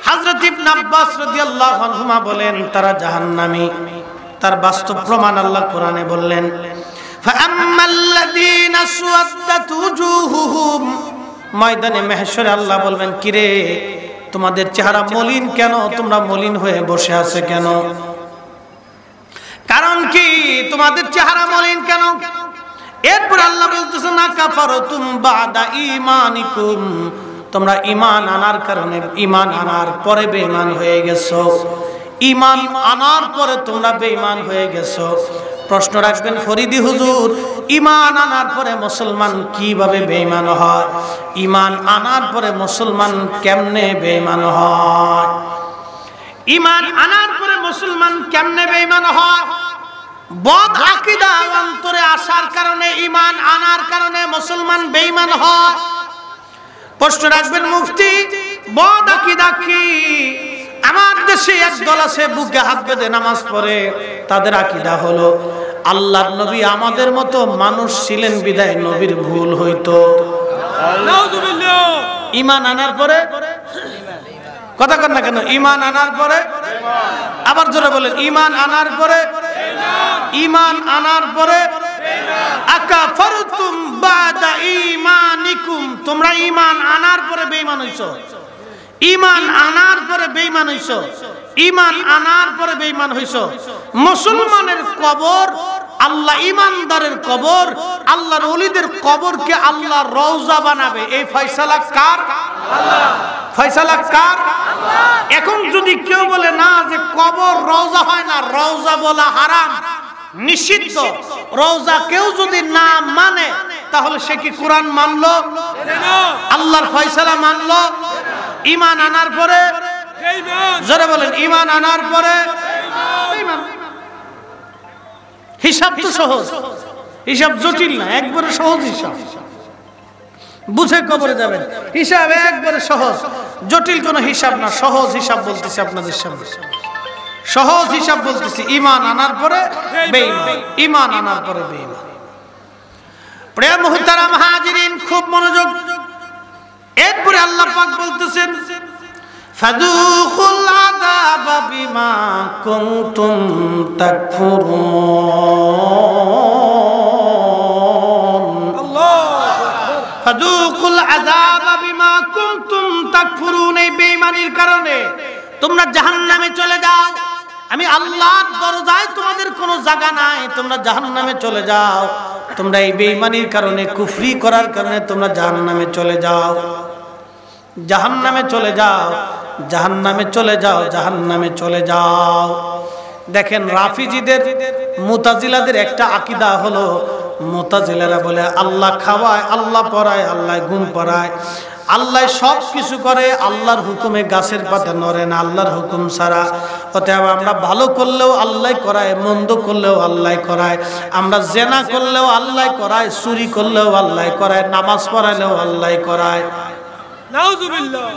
হযরত ইবনে আব্বাস রাদিয়াল্লাহু আনহুমা বলেন তারা জাহান্নামী তার বাস্তব প্রমাণ আল্লাহ কোরআনে বললেন ফাআম্মাল্লাযীনা সুওয়াদ্দাত ওজুহুহুম ময়দানে মাহশরে আল্লাহ বলবেন কিরে তোমাদের চেহারা মলিন কেন তোমরা মলিন হয়ে বসে আছে কেন কারণ কি তোমাদের চেহারা মলিন কেন এরপর আল্লাহ বলতেছেন না কাফারতুম বাদা ঈমানিকুম তোমরা ঈমান আনার কারণে ঈমান আনার পরে বেঈমান হয়ে গেছো ঈমান আনার পরে তোমরা বেঈমান হয়ে গেছো প্রশ্ন রাখবেন ফরিদি হুজুর, ঈমান আনার পরে মুসলমান কিভাবে বেঈমান হয়? ঈমান আনার পরে মুসলমান কেমনে বেঈমান হয়? ঈমান আনার পরে মুসলমান কেমনে বেঈমান হয়? বদ আকীদা অন্তরে আসার কারণে, ঈমান আনার কারণে মুসলমান বেঈমান হয়। প্রশ্ন রাখবেন মুফতি, বদ আকীদা কি? আমার দেশে একদল আছে বুকে হাত বেঁধে নামাজ পড়ে, তাদের আকীদা হলো আল্লাহর নবী আমাদের মতো মানুষ ছিলেন বিধায় নবীর ভুল হইতো। নাউযুবিল্লাহ। ঈমান আনার পরে কথা কন না কেন? ঈমান আনার পরে আবার জোরে বলেন, ঈমান আনার পরে, ঈমান আনার পরে আকাফারতুম বাদা ঈমানিকুম, তোমরা ঈমান আনার পরে বেঈমান হইছো। ঈমান আনার পরে বেঈমান হইছো, ঈমান আনার পরে বেঈমান হইছো। মুসলমানের কবর আল্লাহ, ঈমানদারের কবর আল্লাহর ওলিদের কবরকে আল্লাহ রওজা বানাবে। এই ফয়সালা কার? আল্লাহ। ফয়সালা কার? আল্লাহ। এখন যদি কেউ বলে না যে কবর রওজা হয় না, রওজা বলা হারাম, নিষিদ্ধ, রওজা কেউ যদি না মানে তাহলে সে কি কোরআন মানলো? আল্লাহর ফয়সালা মানলো? ঈমান আনার পরে জোরে বলেন, ঈমান আনার পরে বেঈমান। হিসাব তো সহজ, হিসাব জটিল না, একবারে সহজ হিসাব, বুঝে কবরে যাবেন। হিসাব একবারে সহজ, জটিল কোনো হিসাব না, সহজ হিসাব বলতেছি আপনাদের সামনে, সহজ হিসাব বলতেছি। ঈমান আনার পরে বেঈমান, ঈমান আনার পরে বেঈমান। প্রিয় মুহতারাম হাজিরিন, খুব মনোযোগ। এরপরে আল্লাহ পাক বলতেছেন ফাযুকুল আযাবা বিমা কুনতুম তাকফুরুন। ফাযুকুল আযাবা বিমা কুনতুম তাকফুরুন, এই বেঈমানির কারণে তোমরা জাহান্নামে চলে যাও। আমি আল্লাহর দরজায় তোমাদের কোনো জায়গা নাই, তোমরা জাহান্নামে চলে যাও। তোমরা এই বেঈমানির কারণে, কুফরি করার কারণে তোমরা জাহান্নামে চলে যাও, জাহান্নামে চলে যাও, জাহান্নামে চলে যাও, জাহান্নামে চলে যাও। দেখেন রাফিজিদের, মুতাজিলাদের একটা আকীদা হলো, মুতাজিলারা বলে আল্লাহ খাওয়ায়, আল্লাহ পড়ায়, আল্লাহ ঘুম পড়ায়, আল্লাহ সব কিছু করে, আল্লাহর হুকুমে গাছের পাতা নড়ে না আল্লাহর হুকুম ছাড়া। অতএব আমরা ভালো করলেও আল্লাহ করায়, মন্দ করলেও আল্লাহ করায়, আমরা জেনা করলেও আল্লাহ করায়, চুরি করলেও আল্লাহ করায়, নামাজ পড়াইলেও আল্লাহ করায়। নাউযুবিল্লাহ।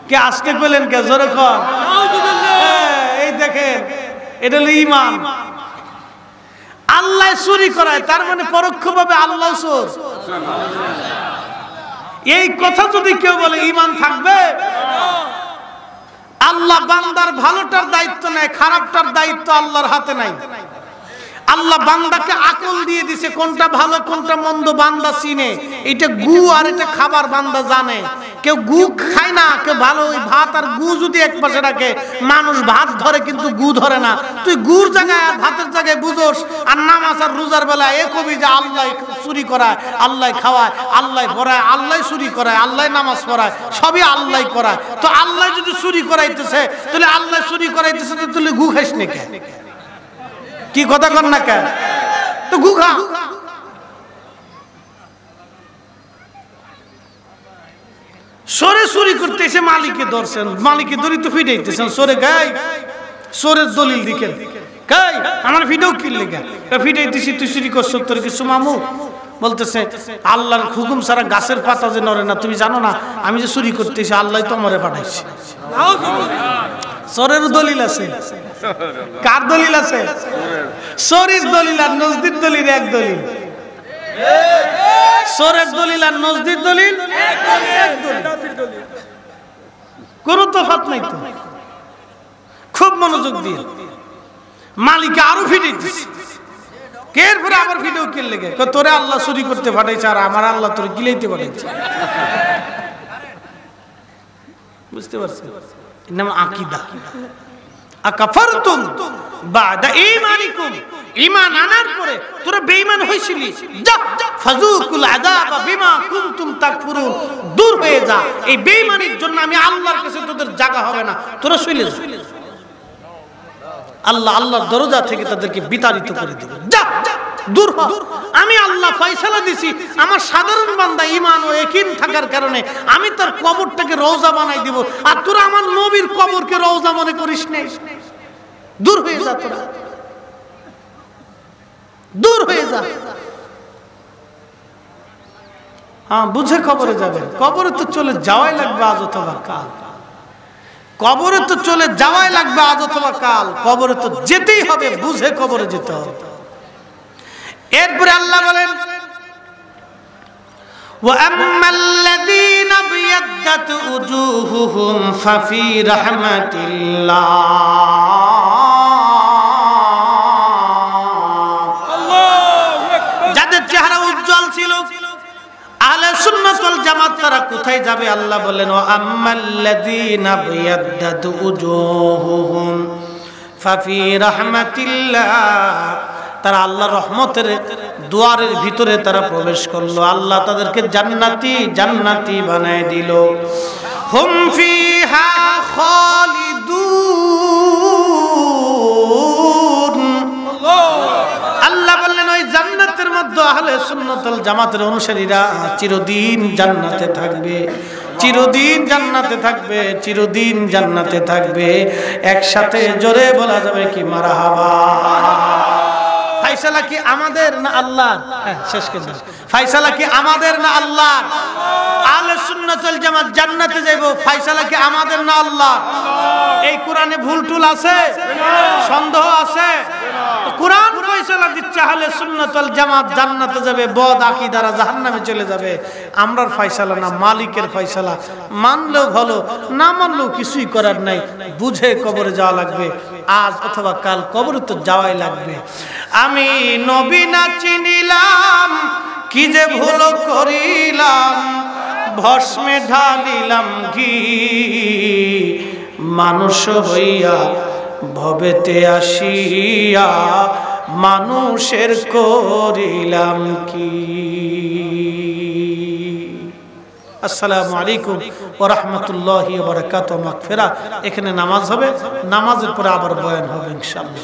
কে আজকে পেলেন? কে জোরে কর নাউযুবিল্লাহ। এই দেখেন, এটা হলো ঈমান। আল্লাহ চুরি করায়, তার মানে পরোক্ষভাবে আল্লাহ চোর। এই কথা যদি কেউ বলে ঈমান থাকবে? আল্লাহ বান্দার ভালোটার দায়িত্ব নেয়, খারাপটার দায়িত্ব আল্লাহর হাতে নাই। আল্লাহ বান্দাকে আকল দিয়ে দিছে, কোনটা ভালো কোনটা মন্দ বান্দা চিনে। এটা গু আর এটা খাবার বান্দা জানে। কেউ গু খায় না, কেউ ভালো ওই ভাত আর গু যদি এক পাশে রাখে, মানুষ ভাত ধরে কিন্তু গু ধরে না। তুই গুর জায়গায় আর ভাতের জায়গায় বুঝোস, আর নামাজ আর রোজার বেলা এ কবি যে আল্লাহ চুরি করায়, আল্লাহ খাওয়ায়, আল্লাহ পড়ায়, আল্লাহ চুরি করায়, আল্লাহ নামাজ পড়ায়, সবই আল্লাহ করায়। তো আল্লাহ যদি চুরি করাইতেছে, তাহলে আল্লাহ চুরি করাইতেছে, তাহলে গু খাইস নাকি? কি কথা কর না কেন? তো গু খা। সরে চুরি করতে এসে মালিককে ধরছেন, মালিককে ধরি তো ফিটাইতেছেন, সরে গাই সরের দলিল দিকেন, গাই আমার ভিডিও কিনলে গা ফিটাইতেছি, তুই চুরি করছ, তোর কিছু মামু বলতেছে আল্লাহর হুকুম ছাড়া গাছের পাতা যে নড়ে না, তুমি জানো না আমি যে চুরি করতেছি আল্লাহ তো আমারে পাঠাইছে। সরের দলিল আছে। কার দলিল আছে? সরির দলিল আর নজদির দলিল এক দলিল। সরের দলিল আর নজদির দলিল এক দলিল, কোনো তফাৎ নাই তো। খুব মনোযোগ দিয়ে মালিক আরো ফিটে দিচ্ছে, এরপরে আবার ভিডিও কিনলে গে তোরে আল্লাহ চুরি করতে পাঠাইছে আর আমার আল্লাহ তোরে গিলাইতে পাঠাইছে। বুঝতে পারছেন? নাম আকীদা। আকাফারতুম বাদা ঈমানিকুম, ঈমান আনার পরে তোরা বেঈমান হইছিলি, যা ফাযুকুল আযাবা বিমা কুনতুম তাকফুরুন, দূর হয়ে যা, এই বেঈমানির জন্য আমি আল্লাহর কাছে তোদের জায়গা হবে না, তোরা চলে যা। আল্লাহ আল্লাহর দরজা থেকে তাদেরকে বিতাড়িত করে দিবে। যা দূর হ, আমি আল্লাহ ফয়সালা দিছি, আমার সাধারণ বান্দা ঈমান ও ইয়াকিন থাকার কারণে আমি তার কবরটাকে রওজা বানাই দিব, আর তোরা আমার নবীর কবরকে রওজা মনে করিস না। দূর হয়ে যা, তোরা দূর হয়ে যা। হ্যাঁ, বুঝে কবরে যাবেন। কবরে তো চলে যাওয়াই লাগবে আজ অথবা কাল। কবরে তো চলে যাওয়াই লাগবে আজ অথবা কাল। কবরে তো যেতেই হবে, বুঝে কবরে যেতে হবে। এরপরে আল্লাহ বলেন, وَأَمَّا الَّذِينَ ابْيَضَّتْ وُجُوهُهُمْ فَفِي رَحْمَةِ اللَّهِ যাদের চেহারা উজ্জ্বল ছিল আহলে সুন্নাত ওয়াল জামাত তারা কোথায় যাবে? আল্লাহ বলেন, وَأَمَّا الَّذِينَ ابْيَضَّتْ وُجُوهُهُمْ فَفِي رَحْمَةِ اللَّهِ তারা আল্লাহর রহমতের দুয়ারের ভিতরে তারা প্রবেশ করলো, আল্লাহ তাদেরকে জান্নাতি জান্নাতি বানায় দিল। হুম ফিহা খালিদুন, আল্লাহ বললেন ওই জান্নাতের মধ্যে আহলে সুন্নাত ওয়াল জামাতের অনুসারীরা চিরদিন জান্নাতে থাকবে, চিরদিন জান্নাতে থাকবে, চিরদিন জান্নাতে থাকবে। একসাথে জোরে বলা যাবে কি মারহাবা। ফায়সালা কি আমাদের না আল্লাহর? শেষ করে ফায়সালা কি আমাদের না আল্লাহর? আহলে সুন্নাত ওয়াল জামাত জান্নাতে যাইব, ফায়সালা কি আমাদের না আল্লাহর? এই কোরআনে ভুল টুল আছে? সন্দেহ আছে? কোরআন ফায়সালা দিচ্ছে আহলে সুন্নাত ওয়াল জামাত জান্নাতে যাবে, বদ আকীদারা জাহান্নামে চলে যাবে। আমরার ফায়সালা না, মালিকের ফায়সালা। মানলেও ভালো, না মানলেও কিছুই করার নাই। বুঝে কবরে যাওয়া লাগবে, আজ অথবা কাল কবরে তো যাওয়াই লাগবে। আমি নবী না চিনিলাম, কি যে ভুল করিলাম, ভস্মে ঢালিলাম ঘি, মানুষ হইয়া ভবেতে আসিয়া মানুষের করিলাম কি। আসসালামু আলাইকুম ওয়া রাহমাতুল্লাহি ওয়া বারাকাতুহু। মাগফিরাত। এখানে নামাজ হবে, নামাজের পরে আবার বয়ান হবে ইনশাআল্লাহ।